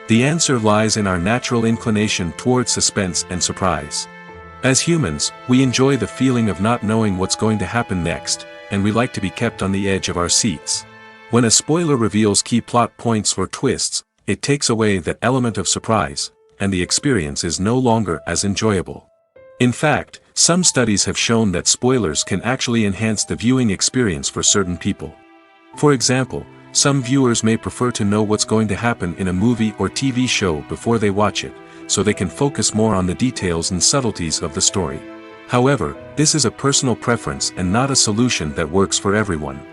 The answer lies in our natural inclination towards suspense and surprise. As humans, we enjoy the feeling of not knowing what's going to happen next, and we like to be kept on the edge of our seats. When a spoiler reveals key plot points or twists, it takes away that element of surprise, and the experience is no longer as enjoyable. In fact, some studies have shown that spoilers can actually enhance the viewing experience for certain people. For example, some viewers may prefer to know what's going to happen in a movie or TV show before they watch it, so they can focus more on the details and subtleties of the story. However, this is a personal preference and not a solution that works for everyone.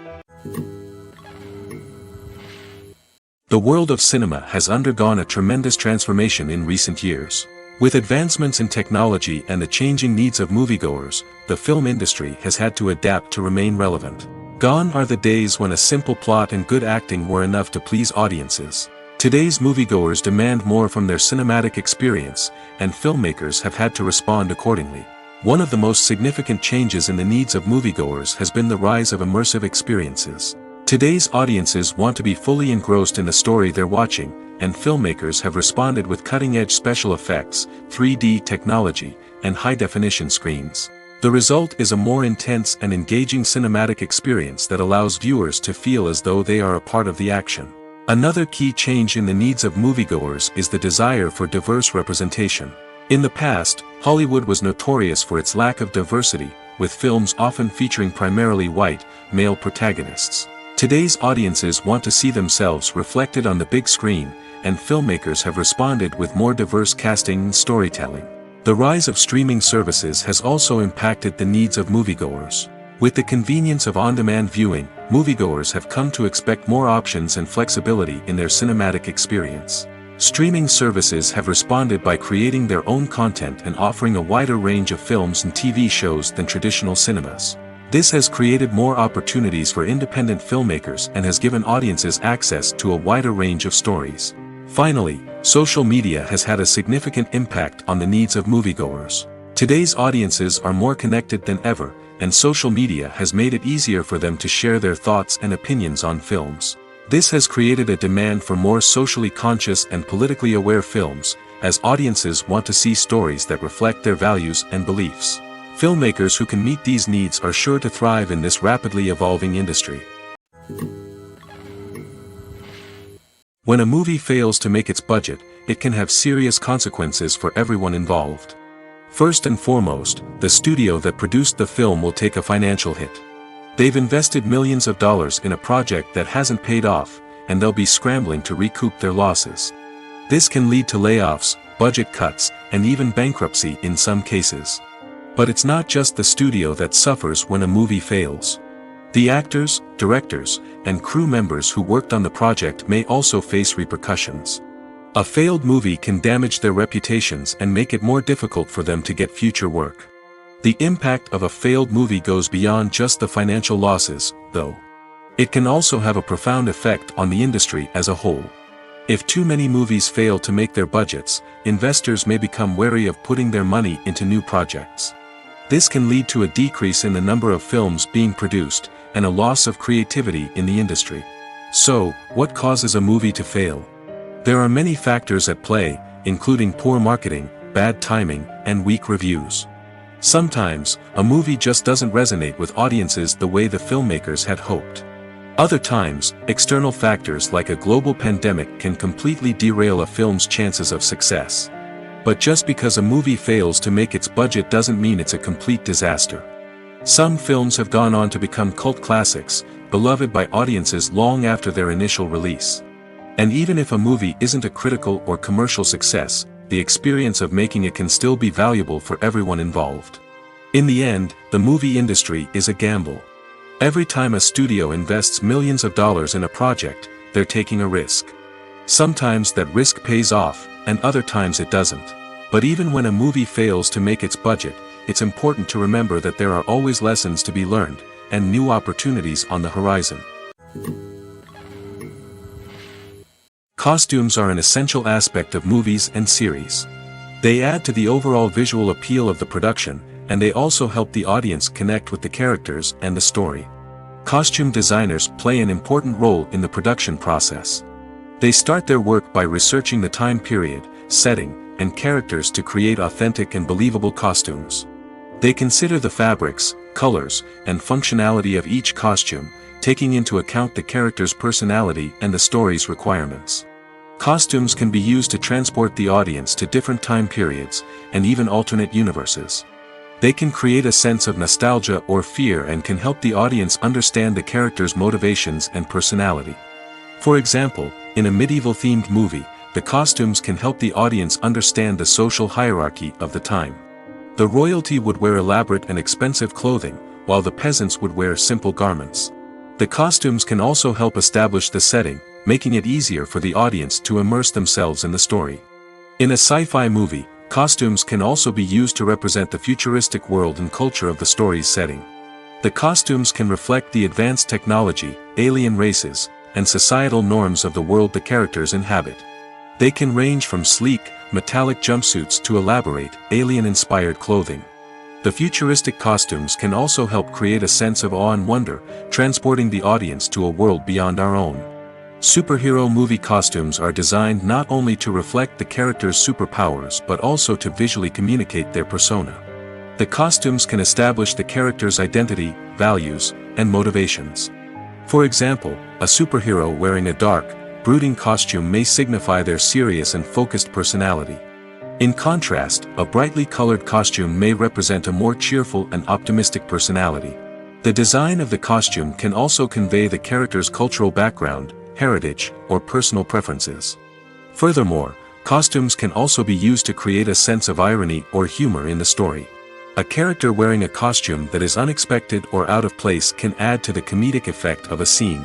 The world of cinema has undergone a tremendous transformation in recent years. With advancements in technology and the changing needs of moviegoers, the film industry has had to adapt to remain relevant. Gone are the days when a simple plot and good acting were enough to please audiences. Today's moviegoers demand more from their cinematic experience, and filmmakers have had to respond accordingly. One of the most significant changes in the needs of moviegoers has been the rise of immersive experiences. Today's audiences want to be fully engrossed in the story they're watching, and filmmakers have responded with cutting-edge special effects, 3D technology, and high-definition screens. The result is a more intense and engaging cinematic experience that allows viewers to feel as though they are a part of the action. Another key change in the needs of moviegoers is the desire for diverse representation. In the past, Hollywood was notorious for its lack of diversity, with films often featuring primarily white, male protagonists. Today's audiences want to see themselves reflected on the big screen, and filmmakers have responded with more diverse casting and storytelling. The rise of streaming services has also impacted the needs of moviegoers. With the convenience of on-demand viewing, moviegoers have come to expect more options and flexibility in their cinematic experience. Streaming services have responded by creating their own content and offering a wider range of films and TV shows than traditional cinemas. This has created more opportunities for independent filmmakers and has given audiences access to a wider range of stories. Finally, social media has had a significant impact on the needs of moviegoers. Today's audiences are more connected than ever, and social media has made it easier for them to share their thoughts and opinions on films. This has created a demand for more socially conscious and politically aware films, as audiences want to see stories that reflect their values and beliefs. Filmmakers who can meet these needs are sure to thrive in this rapidly evolving industry. When a movie fails to make its budget, it can have serious consequences for everyone involved. First and foremost, the studio that produced the film will take a financial hit. They've invested millions of dollars in a project that hasn't paid off, and they'll be scrambling to recoup their losses. This can lead to layoffs, budget cuts, and even bankruptcy in some cases. But it's not just the studio that suffers when a movie fails. The actors, directors, and crew members who worked on the project may also face repercussions. A failed movie can damage their reputations and make it more difficult for them to get future work. The impact of a failed movie goes beyond just the financial losses, though. It can also have a profound effect on the industry as a whole. If too many movies fail to make their budgets, investors may become wary of putting their money into new projects. This can lead to a decrease in the number of films being produced, and a loss of creativity in the industry. So, what causes a movie to fail? There are many factors at play, including poor marketing, bad timing, and weak reviews. Sometimes, a movie just doesn't resonate with audiences the way the filmmakers had hoped. Other times, external factors like a global pandemic can completely derail a film's chances of success. But just because a movie fails to make its budget doesn't mean it's a complete disaster. Some films have gone on to become cult classics, beloved by audiences long after their initial release. And even if a movie isn't a critical or commercial success, the experience of making it can still be valuable for everyone involved. In the end, the movie industry is a gamble. Every time a studio invests millions of dollars in a project, they're taking a risk. Sometimes that risk pays off, and other times it doesn't. But even when a movie fails to make its budget, it's important to remember that there are always lessons to be learned, and new opportunities on the horizon. Costumes are an essential aspect of movies and series. They add to the overall visual appeal of the production, and they also help the audience connect with the characters and the story. Costume designers play an important role in the production process. They start their work by researching the time period, setting, and characters to create authentic and believable costumes. They consider the fabrics, colors, and functionality of each costume, taking into account the character's personality and the story's requirements. Costumes can be used to transport the audience to different time periods, and even alternate universes. They can create a sense of nostalgia or fear and can help the audience understand the character's motivations and personality. For example, in a medieval-themed movie, the costumes can help the audience understand the social hierarchy of the time. The royalty would wear elaborate and expensive clothing, while the peasants would wear simple garments. The costumes can also help establish the setting, making it easier for the audience to immerse themselves in the story. In a sci-fi movie, costumes can also be used to represent the futuristic world and culture of the story's setting. The costumes can reflect the advanced technology, alien races, and societal norms of the world the characters inhabit. They can range from sleek, metallic jumpsuits to elaborate, alien-inspired clothing. The futuristic costumes can also help create a sense of awe and wonder, transporting the audience to a world beyond our own. Superhero movie costumes are designed not only to reflect the character's superpowers but also to visually communicate their persona. The costumes can establish the character's identity, values, and motivations. For example, a superhero wearing a dark, brooding costume may signify their serious and focused personality. In contrast, a brightly colored costume may represent a more cheerful and optimistic personality. The design of the costume can also convey the character's cultural background, heritage, or personal preferences. Furthermore, costumes can also be used to create a sense of irony or humor in the story. A character wearing a costume that is unexpected or out of place can add to the comedic effect of a scene.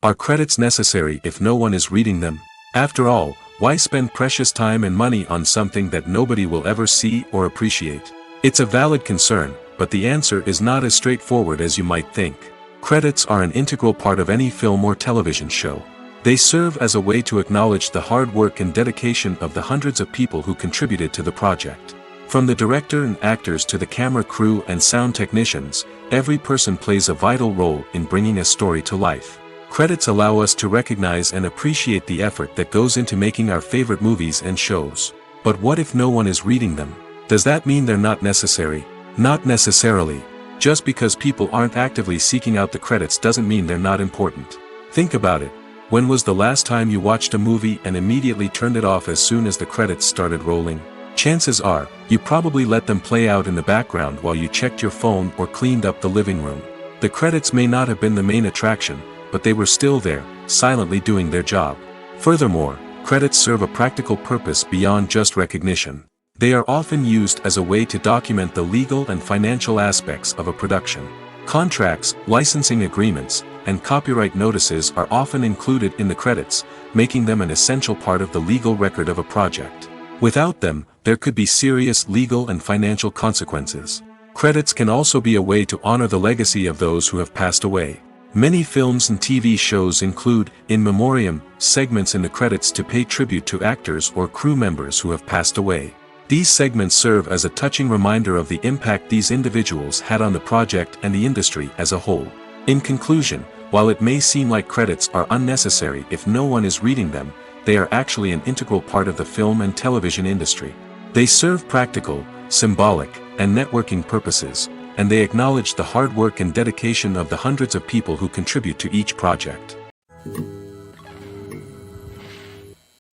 Are credits necessary if no one is reading them? After all, why spend precious time and money on something that nobody will ever see or appreciate? It's a valid concern, but the answer is not as straightforward as you might think. Credits are an integral part of any film or television show. They serve as a way to acknowledge the hard work and dedication of the hundreds of people who contributed to the project. From the director and actors to the camera crew and sound technicians, every person plays a vital role in bringing a story to life. Credits allow us to recognize and appreciate the effort that goes into making our favorite movies and shows. But what if no one is reading them? Does that mean they're not necessary? Not necessarily. Just because people aren't actively seeking out the credits doesn't mean they're not important. Think about it. When was the last time you watched a movie and immediately turned it off as soon as the credits started rolling? Chances are, you probably let them play out in the background while you checked your phone or cleaned up the living room. The credits may not have been the main attraction, but they were still there, silently doing their job. Furthermore, credits serve a practical purpose beyond just recognition. They are often used as a way to document the legal and financial aspects of a production. Contracts, licensing agreements, and copyright notices are often included in the credits, making them an essential part of the legal record of a project. Without them, there could be serious legal and financial consequences. Credits can also be a way to honor the legacy of those who have passed away. Many films and TV shows include, in memoriam, segments in the credits to pay tribute to actors or crew members who have passed away. These segments serve as a touching reminder of the impact these individuals had on the project and the industry as a whole. In conclusion, While it may seem like credits are unnecessary if no one is reading them, they are actually an integral part of the film and television industry. They serve practical, symbolic, and networking purposes, and they acknowledge the hard work and dedication of the hundreds of people who contribute to each project.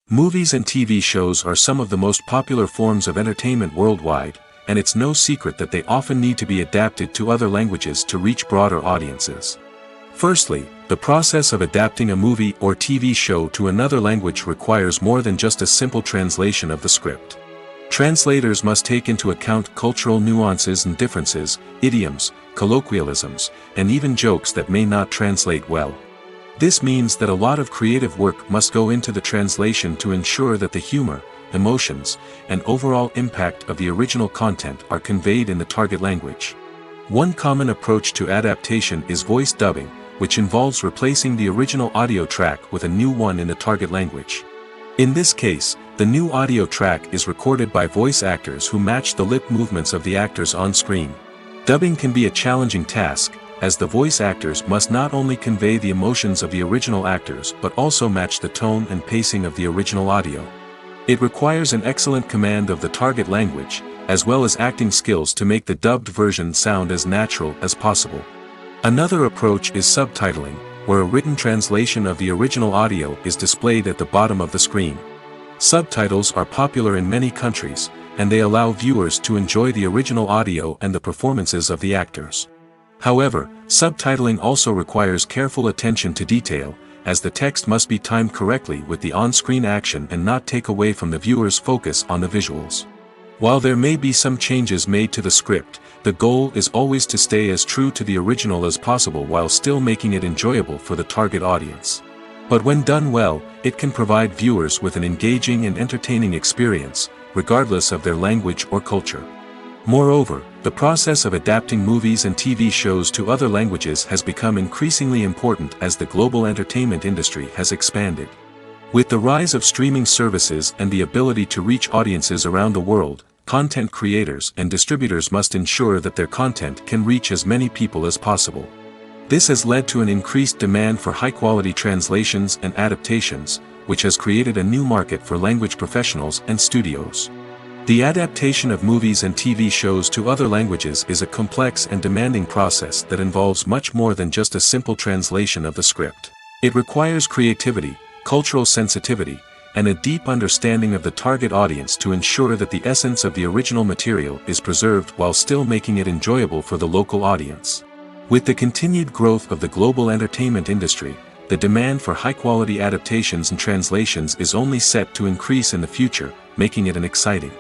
Movies and TV shows are some of the most popular forms of entertainment worldwide, and it's no secret that they often need to be adapted to other languages to reach broader audiences. Firstly, the process of adapting a movie or TV show to another language requires more than just a simple translation of the script. Translators must take into account cultural nuances and differences, idioms, colloquialisms, and even jokes that may not translate well. This means that a lot of creative work must go into the translation to ensure that the humor, emotions, and overall impact of the original content are conveyed in the target language. One common approach to adaptation is voice dubbing, which involves replacing the original audio track with a new one in the target language. In this case, the new audio track is recorded by voice actors who match the lip movements of the actors on screen. Dubbing can be a challenging task, as the voice actors must not only convey the emotions of the original actors but also match the tone and pacing of the original audio. It requires an excellent command of the target language, as well as acting skills to make the dubbed version sound as natural as possible. Another approach is subtitling, where a written translation of the original audio is displayed at the bottom of the screen. Subtitles are popular in many countries, and they allow viewers to enjoy the original audio and the performances of the actors. However, subtitling also requires careful attention to detail, as the text must be timed correctly with the on-screen action and not take away from the viewer's focus on the visuals. While there may be some changes made to the script, the goal is always to stay as true to the original as possible while still making it enjoyable for the target audience. But when done well, it can provide viewers with an engaging and entertaining experience, regardless of their language or culture. Moreover, the process of adapting movies and TV shows to other languages has become increasingly important as the global entertainment industry has expanded. With the rise of streaming services and the ability to reach audiences around the world, content creators and distributors must ensure that their content can reach as many people as possible. This has led to an increased demand for high-quality translations and adaptations, which has created a new market for language professionals and studios. The adaptation of movies and TV shows to other languages is a complex and demanding process that involves much more than just a simple translation of the script. It requires creativity, cultural sensitivity, and a deep understanding of the target audience to ensure that the essence of the original material is preserved while still making it enjoyable for the local audience. With the continued growth of the global entertainment industry, the demand for high-quality adaptations and translations is only set to increase in the future, making it an exciting.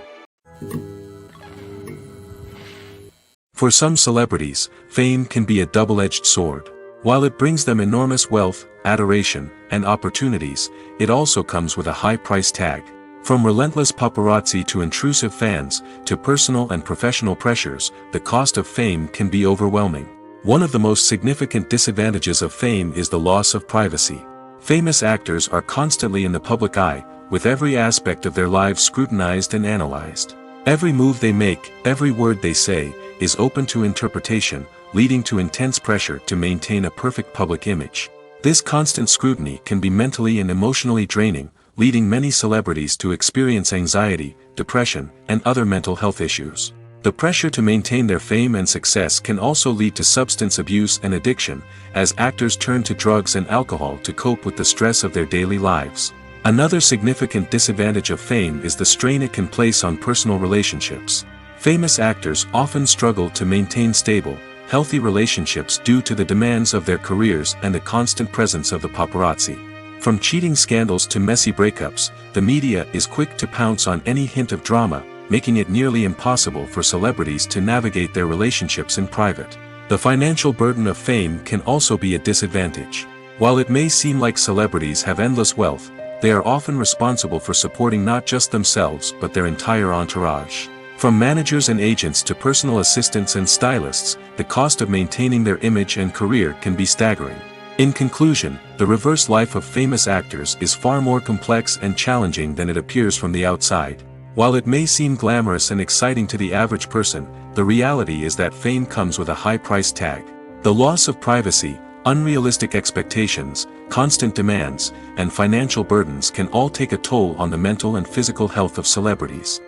For some celebrities, fame can be a double-edged sword. While it brings them enormous wealth, adoration, and opportunities, it also comes with a high price tag. From relentless paparazzi to intrusive fans, to personal and professional pressures, the cost of fame can be overwhelming. One of the most significant disadvantages of fame is the loss of privacy. Famous actors are constantly in the public eye, with every aspect of their lives scrutinized and analyzed. Every move they make, every word they say, is open to interpretation, leading to intense pressure to maintain a perfect public image. This constant scrutiny can be mentally and emotionally draining, leading many celebrities to experience anxiety, depression, and other mental health issues. The pressure to maintain their fame and success can also lead to substance abuse and addiction, as actors turn to drugs and alcohol to cope with the stress of their daily lives. Another significant disadvantage of fame is the strain it can place on personal relationships. Famous actors often struggle to maintain stable, healthy relationships due to the demands of their careers and the constant presence of the paparazzi. From cheating scandals to messy breakups, the media is quick to pounce on any hint of drama, making it nearly impossible for celebrities to navigate their relationships in private. The financial burden of fame can also be a disadvantage. While it may seem like celebrities have endless wealth, they are often responsible for supporting not just themselves but their entire entourage. From managers and agents to personal assistants and stylists, the cost of maintaining their image and career can be staggering. In conclusion, the reverse life of famous actors is far more complex and challenging than it appears from the outside. While it may seem glamorous and exciting to the average person, the reality is that fame comes with a high price tag. The loss of privacy, Unrealistic expectations, constant demands, and financial burdens can all take a toll on the mental and physical health of celebrities.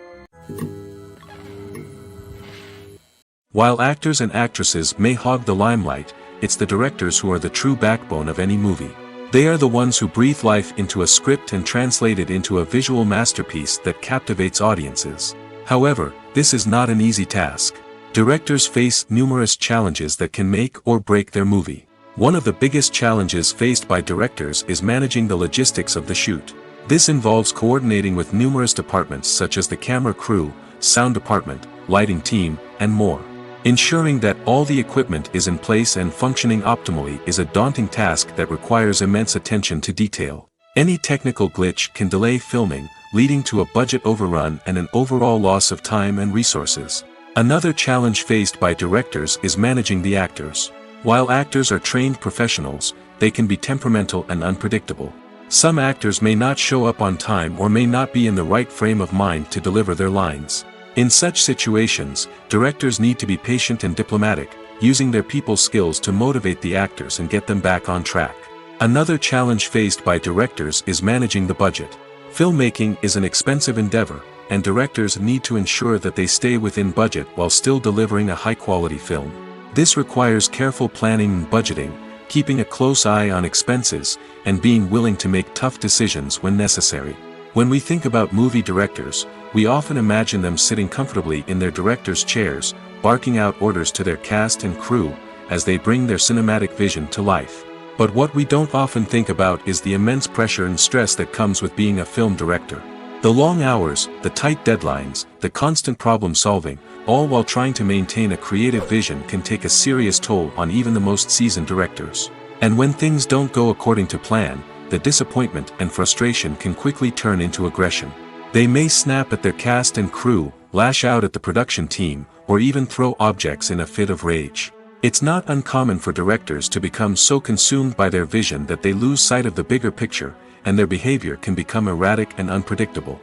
While actors and actresses may hog the limelight, it's the directors who are the true backbone of any movie. They are the ones who breathe life into a script and translate it into a visual masterpiece that captivates audiences. However, this is not an easy task. Directors face numerous challenges that can make or break their movie. One of the biggest challenges faced by directors is managing the logistics of the shoot. This involves coordinating with numerous departments such as the camera crew, sound department, lighting team, and more. Ensuring that all the equipment is in place and functioning optimally is a daunting task that requires immense attention to detail. Any technical glitch can delay filming, leading to a budget overrun and an overall loss of time and resources. Another challenge faced by directors is managing the actors. While actors are trained professionals, they can be temperamental and unpredictable. Some actors may not show up on time or may not be in the right frame of mind to deliver their lines. In such situations, directors need to be patient and diplomatic, using their people skills to motivate the actors and get them back on track. Another challenge faced by directors is managing the budget. Filmmaking is an expensive endeavor, and directors need to ensure that they stay within budget while still delivering a high-quality film. This requires careful planning and budgeting, keeping a close eye on expenses, and being willing to make tough decisions when necessary. When we think about movie directors, we often imagine them sitting comfortably in their director's chairs, barking out orders to their cast and crew, as they bring their cinematic vision to life. But what we don't often think about is the immense pressure and stress that comes with being a film director. The long hours, the tight deadlines, the constant problem solving, all while trying to maintain a creative vision can take a serious toll on even the most seasoned directors. And when things don't go according to plan, the disappointment and frustration can quickly turn into aggression. They may snap at their cast and crew, lash out at the production team, or even throw objects in a fit of rage. It's not uncommon for directors to become so consumed by their vision that they lose sight of the bigger picture, and their behavior can become erratic and unpredictable.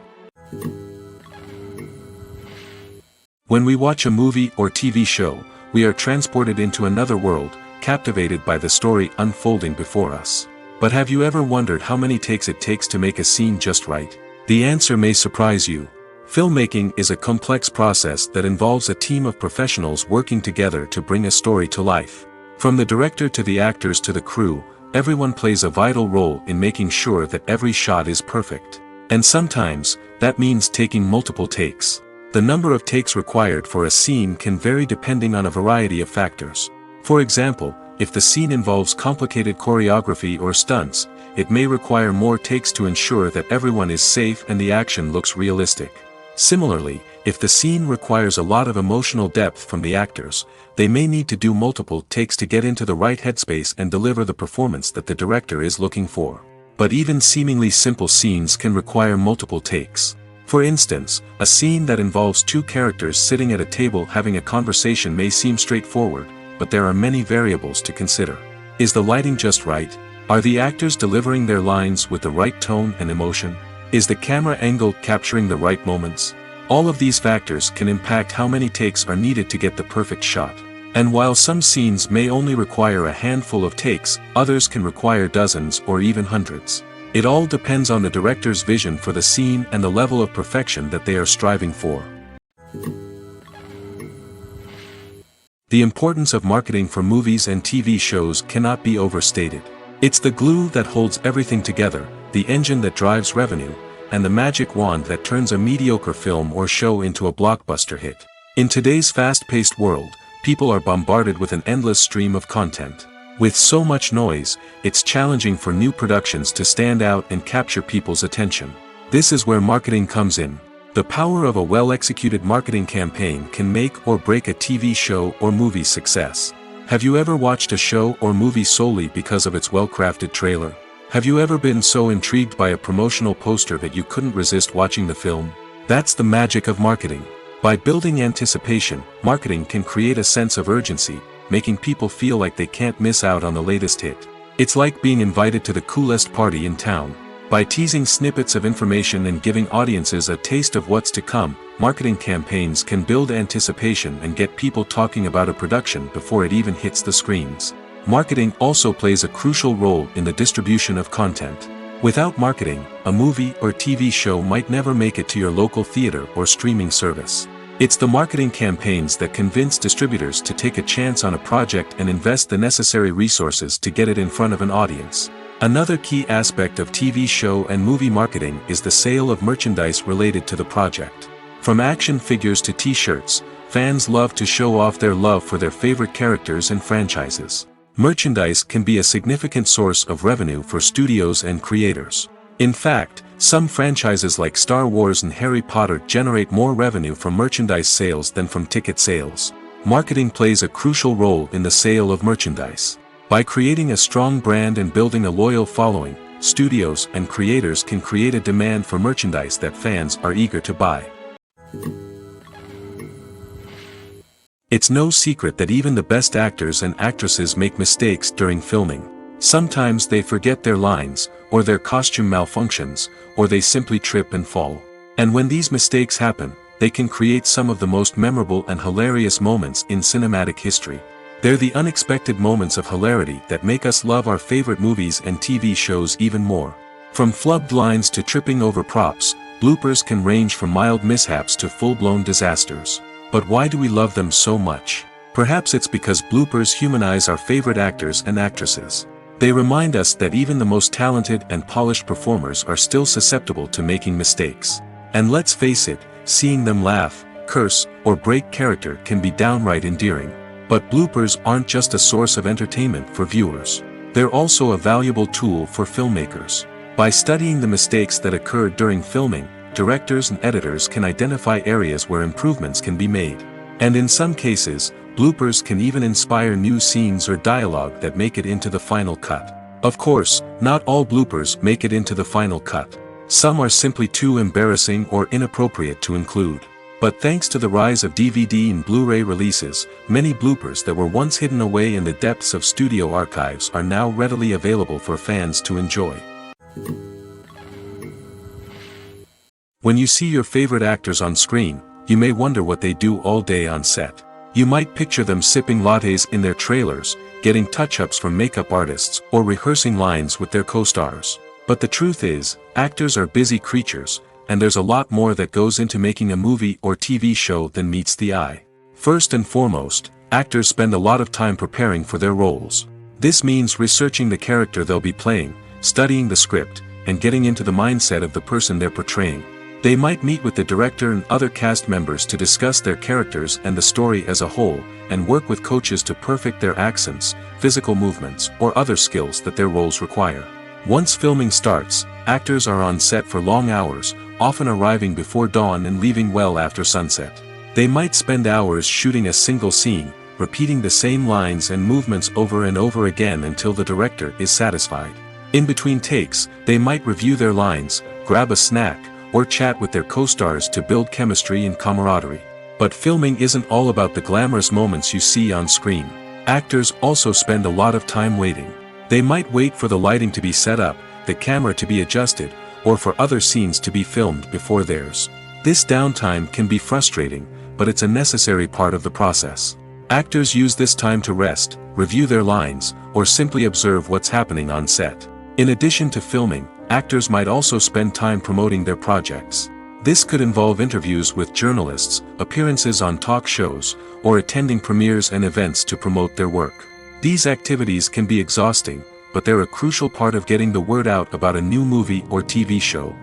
When we watch a movie or TV show, we are transported into another world, captivated by the story unfolding before us. But have you ever wondered how many takes it takes to make a scene just right? The answer may surprise you. Filmmaking is a complex process that involves a team of professionals working together to bring a story to life. From the director to the actors to the crew, everyone plays a vital role in making sure that every shot is perfect. And sometimes, that means taking multiple takes. The number of takes required for a scene can vary depending on a variety of factors. For example, if the scene involves complicated choreography or stunts, it may require more takes to ensure that everyone is safe and the action looks realistic. Similarly, if the scene requires a lot of emotional depth from the actors, they may need to do multiple takes to get into the right headspace and deliver the performance that the director is looking for. But even seemingly simple scenes can require multiple takes. For instance, a scene that involves two characters sitting at a table having a conversation may seem straightforward, but there are many variables to consider. Is the lighting just right? Are the actors delivering their lines with the right tone and emotion? Is the camera angle capturing the right moments? All of these factors can impact how many takes are needed to get the perfect shot. And while some scenes may only require a handful of takes, others can require dozens or even hundreds. It all depends on the director's vision for the scene and the level of perfection that they are striving for. The importance of marketing for movies and TV shows cannot be overstated. It's the glue that holds everything together, the engine that drives revenue, and the magic wand that turns a mediocre film or show into a blockbuster hit. In today's fast-paced world, people are bombarded with an endless stream of content. With so much noise, it's challenging for new productions to stand out and capture people's attention. This is where marketing comes in. The power of a well-executed marketing campaign can make or break a TV show or movie's success. Have you ever watched a show or movie solely because of its well-crafted trailer? Have you ever been so intrigued by a promotional poster that you couldn't resist watching the film? That's the magic of marketing. By building anticipation, marketing can create a sense of urgency, making people feel like they can't miss out on the latest hit. It's like being invited to the coolest party in town. By teasing snippets of information and giving audiences a taste of what's to come, marketing campaigns can build anticipation and get people talking about a production before it even hits the screens. marketing also plays a crucial role in the distribution of content. Without marketing, a movie or TV show might never make it to your local theater or streaming service. It's the marketing campaigns that convince distributors to take a chance on a project and invest the necessary resources to get it in front of an audience. Another key aspect of TV show and movie marketing is the sale of merchandise related to the project. From action figures to t-shirts, fans love to show off their love for their favorite characters and franchises. Merchandise can be a significant source of revenue for studios and creators. In fact, some franchises like Star Wars and Harry Potter generate more revenue from merchandise sales than from ticket sales. Marketing plays a crucial role in the sale of merchandise. By creating a strong brand and building a loyal following, studios and creators can create a demand for merchandise that fans are eager to buy. It's no secret that even the best actors and actresses make mistakes during filming. Sometimes they forget their lines, or their costume malfunctions, or they simply trip and fall. And when these mistakes happen, they can create some of the most memorable and hilarious moments in cinematic history. They're the unexpected moments of hilarity that make us love our favorite movies and TV shows even more. From flubbed lines to tripping over props, bloopers can range from mild mishaps to full-blown disasters. But why do we love them so much? Perhaps it's because bloopers humanize our favorite actors and actresses. They remind us that even the most talented and polished performers are still susceptible to making mistakes. And let's face it, seeing them laugh, curse, or break character can be downright endearing. But bloopers aren't just a source of entertainment for viewers. They're also a valuable tool for filmmakers. By studying the mistakes that occurred during filming, directors and editors can identify areas where improvements can be made. And in some cases, bloopers can even inspire new scenes or dialogue that make it into the final cut. Of course, not all bloopers make it into the final cut. Some are simply too embarrassing or inappropriate to include. But thanks to the rise of DVD and Blu-ray releases, many bloopers that were once hidden away in the depths of studio archives are now readily available for fans to enjoy. When you see your favorite actors on screen, you may wonder what they do all day on set. You might picture them sipping lattes in their trailers, getting touch-ups from makeup artists, or rehearsing lines with their co-stars. But the truth is, actors are busy creatures, and there's a lot more that goes into making a movie or TV show than meets the eye. First and foremost, actors spend a lot of time preparing for their roles. This means researching the character they'll be playing, studying the script, and getting into the mindset of the person they're portraying. They might meet with the director and other cast members to discuss their characters and the story as a whole, and work with coaches to perfect their accents, physical movements, or other skills that their roles require. Once filming starts, actors are on set for long hours, often arriving before dawn and leaving well after sunset. They might spend hours shooting a single scene, repeating the same lines and movements over and over again until the director is satisfied. In between takes, they might review their lines, grab a snack, or chat with their co-stars to build chemistry and camaraderie. But filming isn't all about the glamorous moments you see on screen. Actors also spend a lot of time waiting. They might wait for the lighting to be set up, the camera to be adjusted, or for other scenes to be filmed before theirs. This downtime can be frustrating, but it's a necessary part of the process. Actors use this time to rest, review their lines, or simply observe what's happening on set. In addition to filming, actors might also spend time promoting their projects. This could involve interviews with journalists, appearances on talk shows, or attending premieres and events to promote their work. These activities can be exhausting, but they're a crucial part of getting the word out about a new movie or TV show.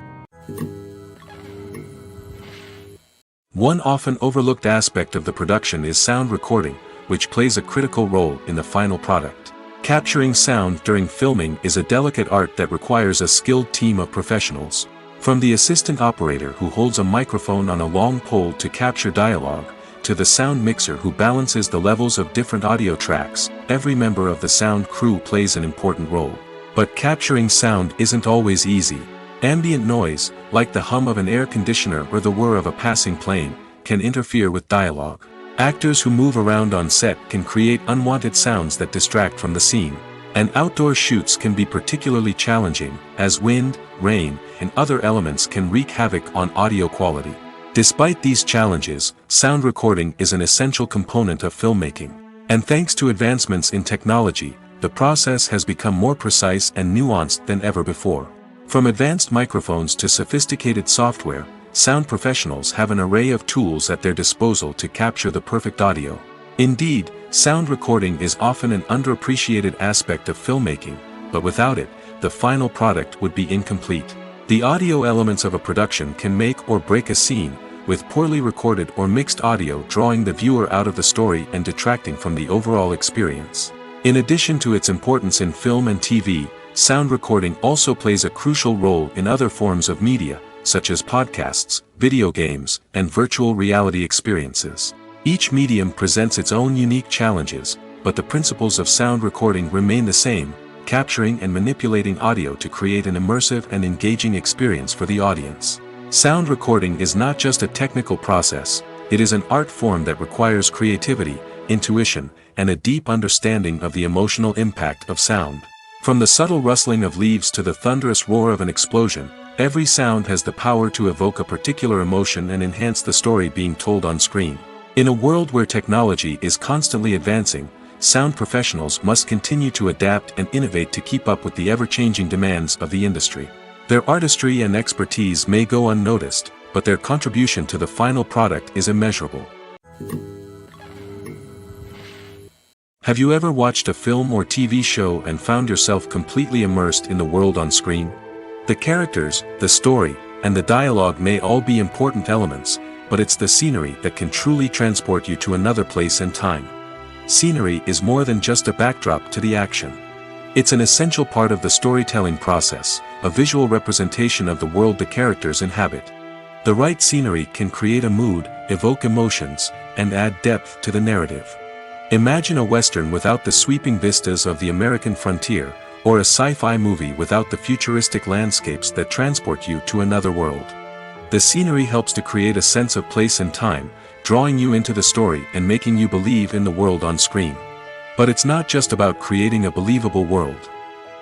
One often overlooked aspect of the production is sound recording, which plays a critical role in the final product. Capturing sound during filming is a delicate art that requires a skilled team of professionals. From the assistant operator who holds a microphone on a long pole to capture dialogue, to the sound mixer who balances the levels of different audio tracks, every member of the sound crew plays an important role. But capturing sound isn't always easy. Ambient noise, like the hum of an air conditioner or the whir of a passing plane, can interfere with dialogue. Actors who move around on set can create unwanted sounds that distract from the scene. And outdoor shoots can be particularly challenging, as wind, rain, and other elements can wreak havoc on audio quality. Despite these challenges, sound recording is an essential component of filmmaking. And thanks to advancements in technology, the process has become more precise and nuanced than ever before. From advanced microphones to sophisticated software, sound professionals have an array of tools at their disposal to capture the perfect audio. Indeed, sound recording is often an underappreciated aspect of filmmaking, but without it, the final product would be incomplete. The audio elements of a production can make or break a scene, with poorly recorded or mixed audio drawing the viewer out of the story and detracting from the overall experience. In addition to its importance in film and TV, sound recording also plays a crucial role in other forms of media, such as podcasts, video games, and virtual reality experiences. Each medium presents its own unique challenges, but the principles of sound recording remain the same, capturing and manipulating audio to create an immersive and engaging experience for the audience. Sound recording is not just a technical process, it is an art form that requires creativity, intuition, and a deep understanding of the emotional impact of sound. From the subtle rustling of leaves to the thunderous roar of an explosion, every sound has the power to evoke a particular emotion and enhance the story being told on screen. In a world where technology is constantly advancing, sound professionals must continue to adapt and innovate to keep up with the ever-changing demands of the industry. Their artistry and expertise may go unnoticed, but their contribution to the final product is immeasurable. Have you ever watched a film or TV show and found yourself completely immersed in the world on screen? The characters, the story, and the dialogue may all be important elements, but it's the scenery that can truly transport you to another place and time. Scenery is more than just a backdrop to the action. It's an essential part of the storytelling process, a visual representation of the world the characters inhabit. The right scenery can create a mood, evoke emotions, and add depth to the narrative. Imagine a Western without the sweeping vistas of the American frontier, or a sci-fi movie without the futuristic landscapes that transport you to another world. The scenery helps to create a sense of place and time, drawing you into the story and making you believe in the world on screen. But it's not just about creating a believable world.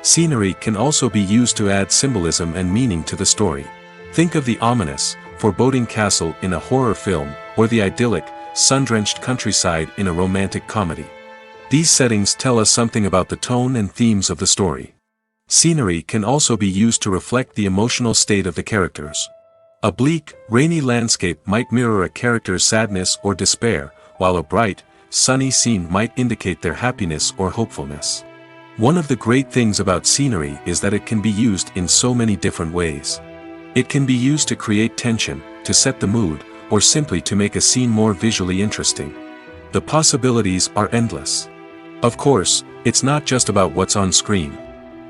Scenery can also be used to add symbolism and meaning to the story. Think of the ominous, foreboding castle in a horror film, or the idyllic, sun-drenched countryside in a romantic comedy. These settings tell us something about the tone and themes of the story. Scenery can also be used to reflect the emotional state of the characters. A bleak, rainy landscape might mirror a character's sadness or despair, while a bright, sunny scene might indicate their happiness or hopefulness. One of the great things about scenery is that it can be used in so many different ways. It can be used to create tension, to set the mood, or simply to make a scene more visually interesting. The possibilities are endless. Of course, it's not just about what's on screen.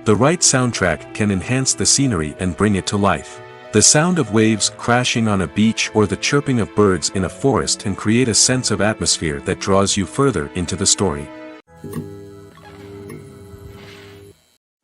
The right soundtrack can enhance the scenery and bring it to life. The sound of waves crashing on a beach or the chirping of birds in a forest can create a sense of atmosphere that draws you further into the story.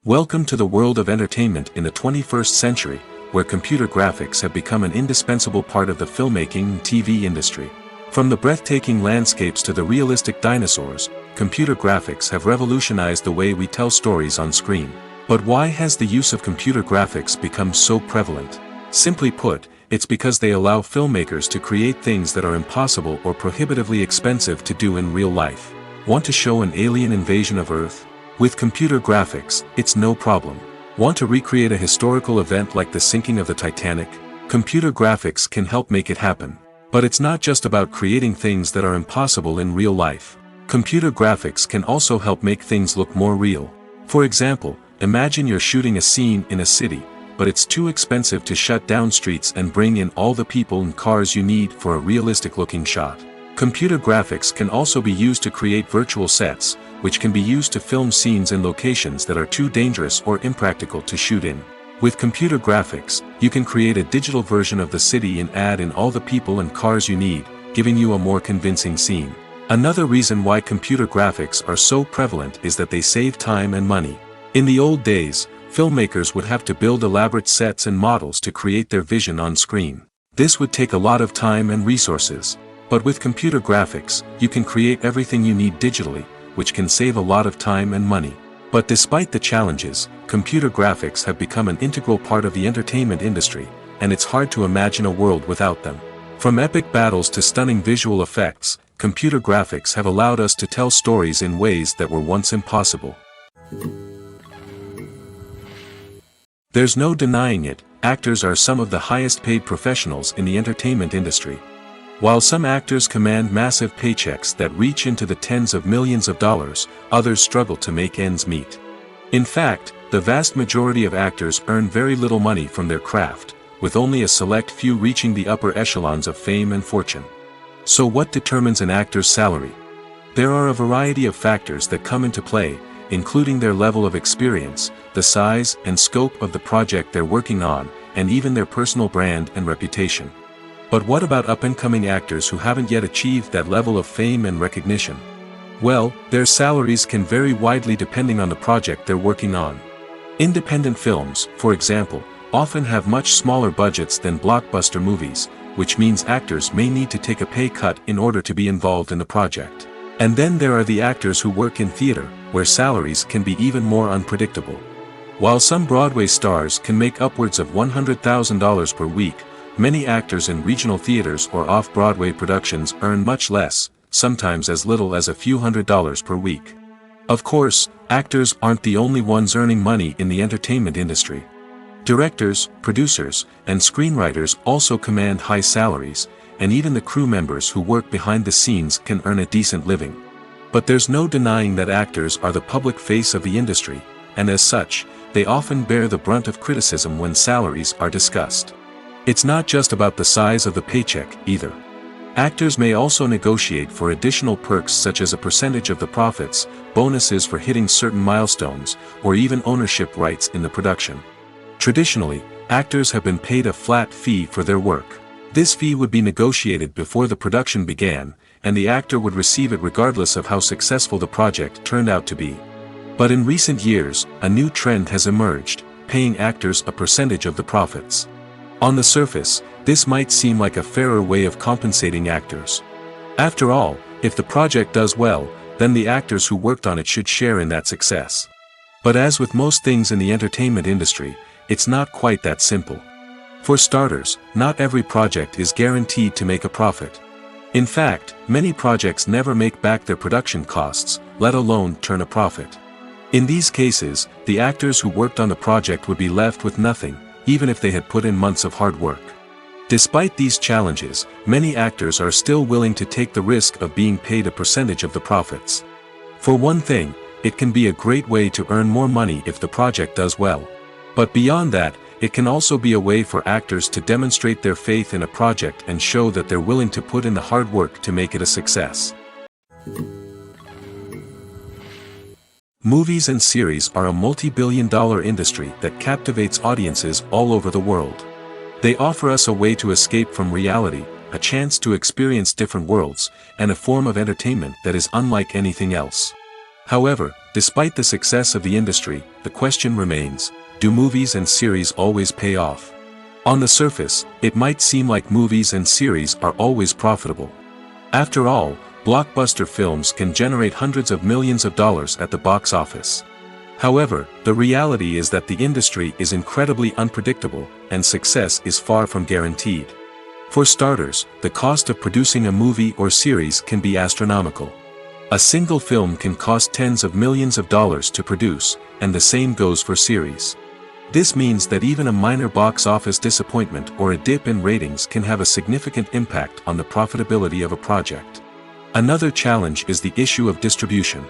Welcome to the world of entertainment in the 21st century, where computer graphics have become an indispensable part of the filmmaking and TV industry. From the breathtaking landscapes to the realistic dinosaurs, computer graphics have revolutionized the way we tell stories on screen. But why has the use of computer graphics become so prevalent? Simply put, it's because they allow filmmakers to create things that are impossible or prohibitively expensive to do in real life. Want to show an alien invasion of Earth? With computer graphics, it's no problem. Want to recreate a historical event like the sinking of the Titanic? Computer graphics can help make it happen. But it's not just about creating things that are impossible in real life. Computer graphics can also help make things look more real. For example, imagine you're shooting a scene in a city, but it's too expensive to shut down streets and bring in all the people and cars you need for a realistic-looking shot. Computer graphics can also be used to create virtual sets, which can be used to film scenes in locations that are too dangerous or impractical to shoot in. With computer graphics, you can create a digital version of the city and add in all the people and cars you need, giving you a more convincing scene. Another reason why computer graphics are so prevalent is that they save time and money. In the old days, filmmakers would have to build elaborate sets and models to create their vision on screen. This would take a lot of time and resources. But with computer graphics, you can create everything you need digitally, which can save a lot of time and money. But despite the challenges, computer graphics have become an integral part of the entertainment industry, and it's hard to imagine a world without them. From epic battles to stunning visual effects, computer graphics have allowed us to tell stories in ways that were once impossible. There's no denying it, actors are some of the highest paid professionals in the entertainment industry. While some actors command massive paychecks that reach into the tens of millions of dollars, others struggle to make ends meet. In fact, the vast majority of actors earn very little money from their craft, with only a select few reaching the upper echelons of fame and fortune. So what determines an actor's salary? There are a variety of factors that come into play, including their level of experience, the size and scope of the project they're working on, and even their personal brand and reputation. But what about up-and-coming actors who haven't yet achieved that level of fame and recognition? Well, their salaries can vary widely depending on the project they're working on. Independent films, for example, often have much smaller budgets than blockbuster movies, which means actors may need to take a pay cut in order to be involved in the project. And then there are the actors who work in theater, where salaries can be even more unpredictable. While some Broadway stars can make upwards of $100,000 per week, many actors in regional theaters or off-Broadway productions earn much less, sometimes as little as a few $100s per week. Of course, actors aren't the only ones earning money in the entertainment industry. Directors, producers, and screenwriters also command high salaries, and even the crew members who work behind the scenes can earn a decent living. But there's no denying that actors are the public face of the industry, and as such, they often bear the brunt of criticism when salaries are discussed. It's not just about the size of the paycheck, either. Actors may also negotiate for additional perks such as a percentage of the profits, bonuses for hitting certain milestones, or even ownership rights in the production. Traditionally, actors have been paid a flat fee for their work. This fee would be negotiated before the production began, and the actor would receive it regardless of how successful the project turned out to be. But in recent years, a new trend has emerged, paying actors a percentage of the profits. On the surface, this might seem like a fairer way of compensating actors. After all, if the project does well, then the actors who worked on it should share in that success. But as with most things in the entertainment industry, it's not quite that simple. For starters, not every project is guaranteed to make a profit. In fact, many projects never make back their production costs, let alone turn a profit. In these cases, the actors who worked on the project would be left with nothing, even if they had put in months of hard work. Despite these challenges, many actors are still willing to take the risk of being paid a percentage of the profits. For one thing, it can be a great way to earn more money if the project does well. But beyond that, it can also be a way for actors to demonstrate their faith in a project and show that they're willing to put in the hard work to make it a success. Movies and series are a multi-billion-dollar industry that captivates audiences all over the world. They offer us a way to escape from reality, a chance to experience different worlds, and a form of entertainment that is unlike anything else. However, despite the success of the industry, the question remains, do movies and series always pay off? On the surface, it might seem like movies and series are always profitable. After all, blockbuster films can generate hundreds of millions of dollars at the box office. However, the reality is that the industry is incredibly unpredictable, and success is far from guaranteed. For starters, the cost of producing a movie or series can be astronomical. A single film can cost tens of millions of dollars to produce, and the same goes for series. This means that even a minor box office disappointment or a dip in ratings can have a significant impact on the profitability of a project. Another challenge is the issue of distribution.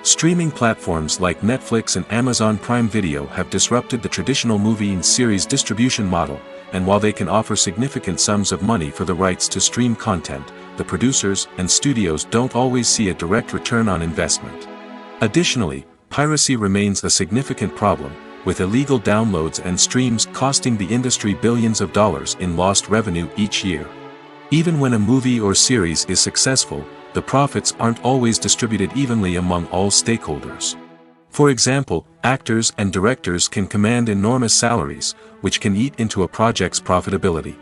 Streaming platforms like Netflix and Amazon Prime Video have disrupted the traditional movie and series distribution model, and while they can offer significant sums of money for the rights to stream content, the producers and studios don't always see a direct return on investment. Additionally, piracy remains a significant problem, with illegal downloads and streams costing the industry billions of dollars in lost revenue each year. Even when a movie or series is successful, the profits aren't always distributed evenly among all stakeholders. For example, actors and directors can command enormous salaries, which can eat into a project's profitability.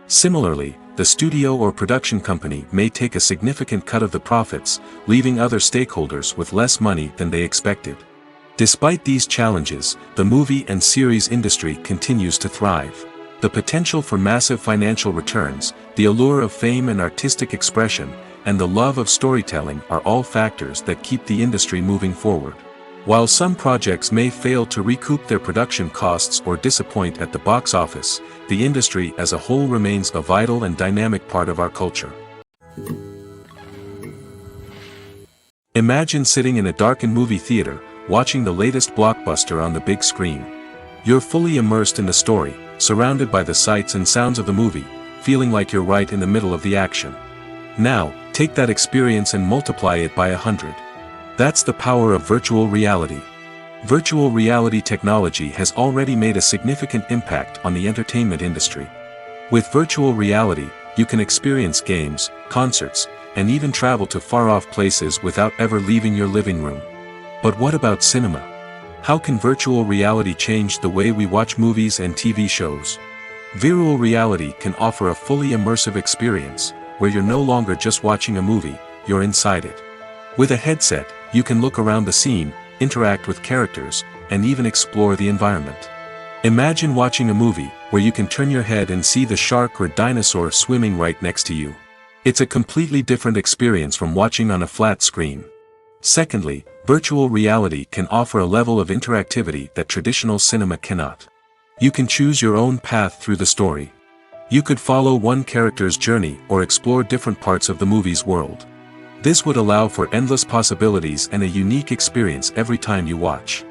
Similarly, the studio or production company may take a significant cut of the profits, leaving other stakeholders with less money than they expected. Despite these challenges, the movie and series industry continues to thrive. The potential for massive financial returns, the allure of fame and artistic expression, and the love of storytelling are all factors that keep the industry moving forward. While some projects may fail to recoup their production costs or disappoint at the box office, the industry as a whole remains a vital and dynamic part of our culture. Imagine sitting in a darkened movie theater, watching the latest blockbuster on the big screen. You're fully immersed in the story, surrounded by the sights and sounds of the movie, feeling like you're right in the middle of the action. Now, take that experience and multiply it by 100. That's the power of virtual reality. Virtual reality technology has already made a significant impact on the entertainment industry. With virtual reality, you can experience games, concerts, and even travel to far-off places without ever leaving your living room. But what about cinema? How can virtual reality change the way we watch movies and TV shows? Virtual reality can offer a fully immersive experience, where you're no longer just watching a movie, you're inside it. With a headset, you can look around the scene, interact with characters, and even explore the environment. Imagine watching a movie, where you can turn your head and see the shark or dinosaur swimming right next to you. It's a completely different experience from watching on a flat screen. Secondly, virtual reality can offer a level of interactivity that traditional cinema cannot. You can choose your own path through the story. You could follow one character's journey or explore different parts of the movie's world. This would allow for endless possibilities and a unique experience every time you watch.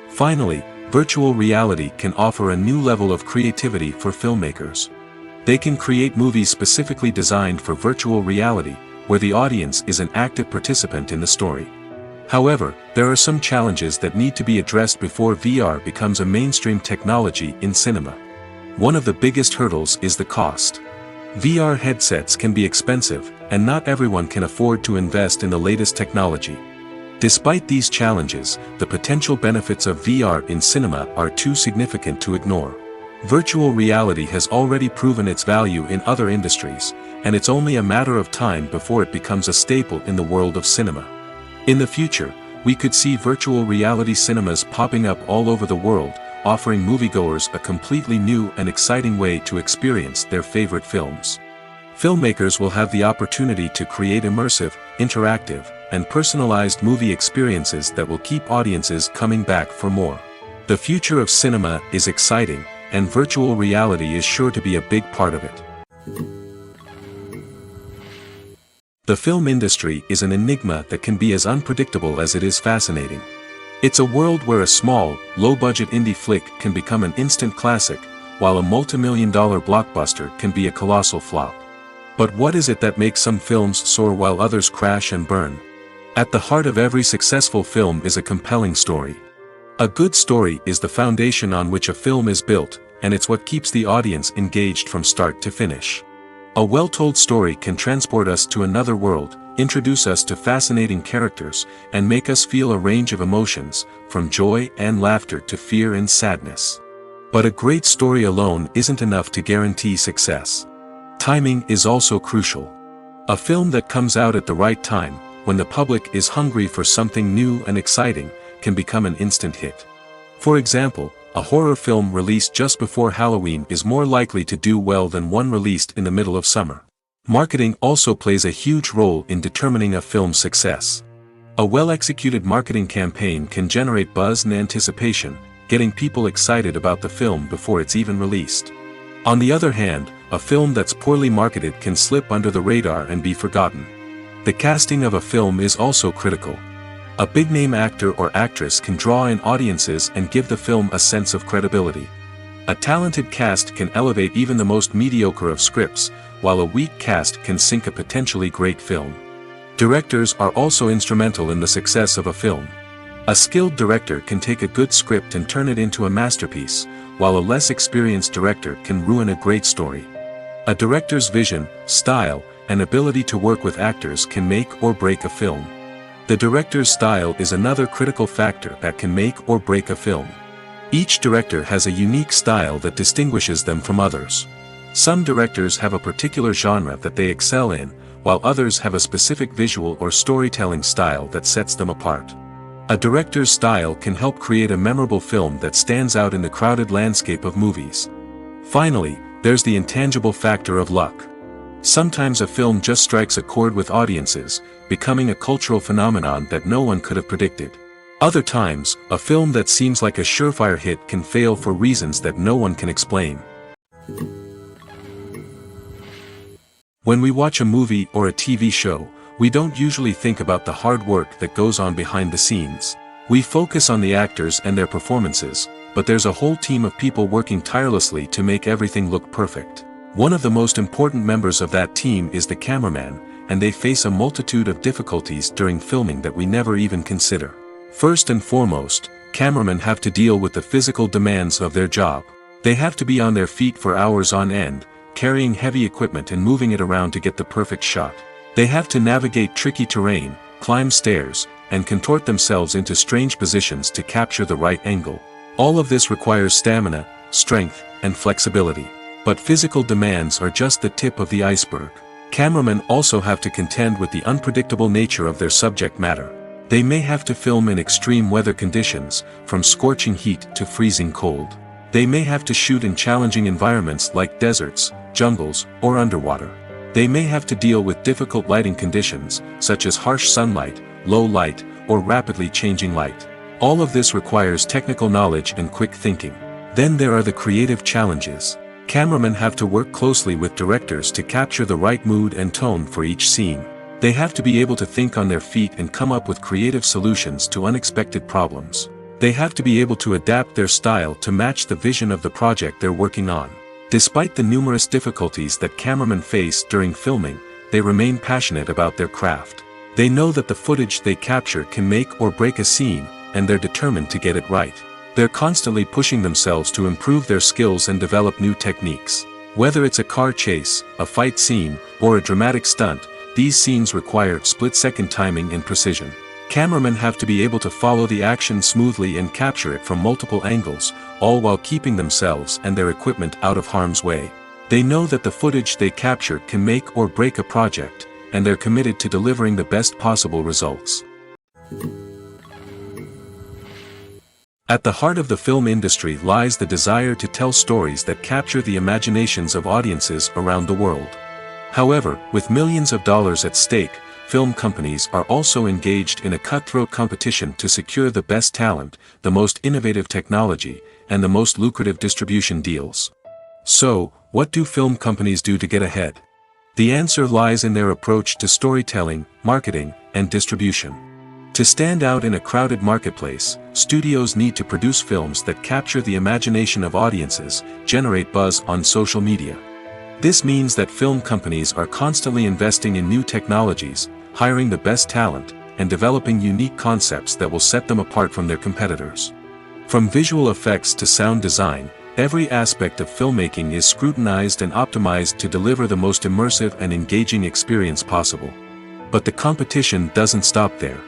Finally, virtual reality can offer a new level of creativity for filmmakers. They can create movies specifically designed for virtual reality, where the audience is an active participant in the story. However, there are some challenges that need to be addressed before VR becomes a mainstream technology in cinema. One of the biggest hurdles is the cost. VR headsets can be expensive, and not everyone can afford to invest in the latest technology. Despite these challenges, the potential benefits of VR in cinema are too significant to ignore. Virtual reality has already proven its value in other industries, and it's only a matter of time before it becomes a staple in the world of cinema. In the future, we could see virtual reality cinemas popping up all over the world, offering moviegoers a completely new and exciting way to experience their favorite films. Filmmakers will have the opportunity to create immersive, interactive, and personalized movie experiences that will keep audiences coming back for more. The future of cinema is exciting, and virtual reality is sure to be a big part of it. The film industry is an enigma that can be as unpredictable as it is fascinating. It's a world where a small, low-budget indie flick can become an instant classic, while a multi-million-dollar blockbuster can be a colossal flop. But what is it that makes some films soar while others crash and burn? At the heart of every successful film is a compelling story. A good story is the foundation on which a film is built, and it's what keeps the audience engaged from start to finish. A well-told story can transport us to another world, introduce us to fascinating characters, and make us feel a range of emotions, from joy and laughter to fear and sadness. But a great story alone isn't enough to guarantee success. Timing is also crucial. A film that comes out at the right time, when the public is hungry for something new and exciting, can become an instant hit. For example, a horror film released just before Halloween is more likely to do well than one released in the middle of summer. Marketing also plays a huge role in determining a film's success. A well-executed marketing campaign can generate buzz and anticipation, getting people excited about the film before it's even released. On the other hand, a film that's poorly marketed can slip under the radar and be forgotten. The casting of a film is also critical. A big-name actor or actress can draw in audiences and give the film a sense of credibility. A talented cast can elevate even the most mediocre of scripts, while a weak cast can sink a potentially great film. Directors are also instrumental in the success of a film. A skilled director can take a good script and turn it into a masterpiece, while a less experienced director can ruin a great story. A director's vision, style, and ability to work with actors can make or break a film. The director's style is another critical factor that can make or break a film. Each director has a unique style that distinguishes them from others. Some directors have a particular genre that they excel in, while others have a specific visual or storytelling style that sets them apart. A director's style can help create a memorable film that stands out in the crowded landscape of movies. Finally, there's the intangible factor of luck. Sometimes a film just strikes a chord with audiences, becoming a cultural phenomenon that no one could have predicted. Other times, a film that seems like a surefire hit can fail for reasons that no one can explain. When we watch a movie or a TV show, we don't usually think about the hard work that goes on behind the scenes. We focus on the actors and their performances, but there's a whole team of people working tirelessly to make everything look perfect. One of the most important members of that team is the cameraman, and they face a multitude of difficulties during filming that we never even consider. First and foremost, cameramen have to deal with the physical demands of their job. They have to be on their feet for hours on end, carrying heavy equipment and moving it around to get the perfect shot. They have to navigate tricky terrain, climb stairs, and contort themselves into strange positions to capture the right angle. All of this requires stamina, strength, and flexibility. But physical demands are just the tip of the iceberg. Cameramen also have to contend with the unpredictable nature of their subject matter. They may have to film in extreme weather conditions, from scorching heat to freezing cold. They may have to shoot in challenging environments like deserts, jungles, or underwater. They may have to deal with difficult lighting conditions, such as harsh sunlight, low light, or rapidly changing light. All of this requires technical knowledge and quick thinking. Then there are the creative challenges. Cameramen have to work closely with directors to capture the right mood and tone for each scene. They have to be able to think on their feet and come up with creative solutions to unexpected problems. They have to be able to adapt their style to match the vision of the project they're working on. Despite the numerous difficulties that cameramen face during filming, they remain passionate about their craft. They know that the footage they capture can make or break a scene, and they're determined to get it right. They're constantly pushing themselves to improve their skills and develop new techniques. Whether it's a car chase, a fight scene, or a dramatic stunt, these scenes require split-second timing and precision. Cameramen have to be able to follow the action smoothly and capture it from multiple angles, all while keeping themselves and their equipment out of harm's way. They know that the footage they capture can make or break a project, and they're committed to delivering the best possible results. At the heart of the film industry lies the desire to tell stories that capture the imaginations of audiences around the world. However, with millions of dollars at stake, film companies are also engaged in a cutthroat competition to secure the best talent, the most innovative technology, and the most lucrative distribution deals. So, what do film companies do to get ahead? The answer lies in their approach to storytelling, marketing, and distribution. To stand out in a crowded marketplace, studios need to produce films that capture the imagination of audiences, generate buzz on social media. This means that film companies are constantly investing in new technologies, hiring the best talent, and developing unique concepts that will set them apart from their competitors. From visual effects to sound design, every aspect of filmmaking is scrutinized and optimized to deliver the most immersive and engaging experience possible. But the competition doesn't stop there.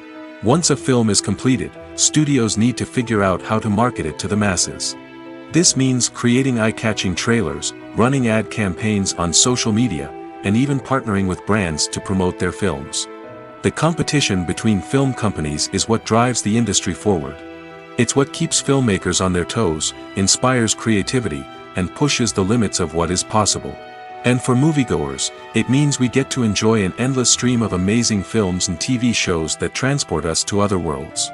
Once a film is completed, studios need to figure out how to market it to the masses. This means creating eye-catching trailers, running ad campaigns on social media, and even partnering with brands to promote their films. The competition between film companies is what drives the industry forward. It's what keeps filmmakers on their toes, inspires creativity, and pushes the limits of what is possible. And for moviegoers, it means we get to enjoy an endless stream of amazing films and TV shows that transport us to other worlds.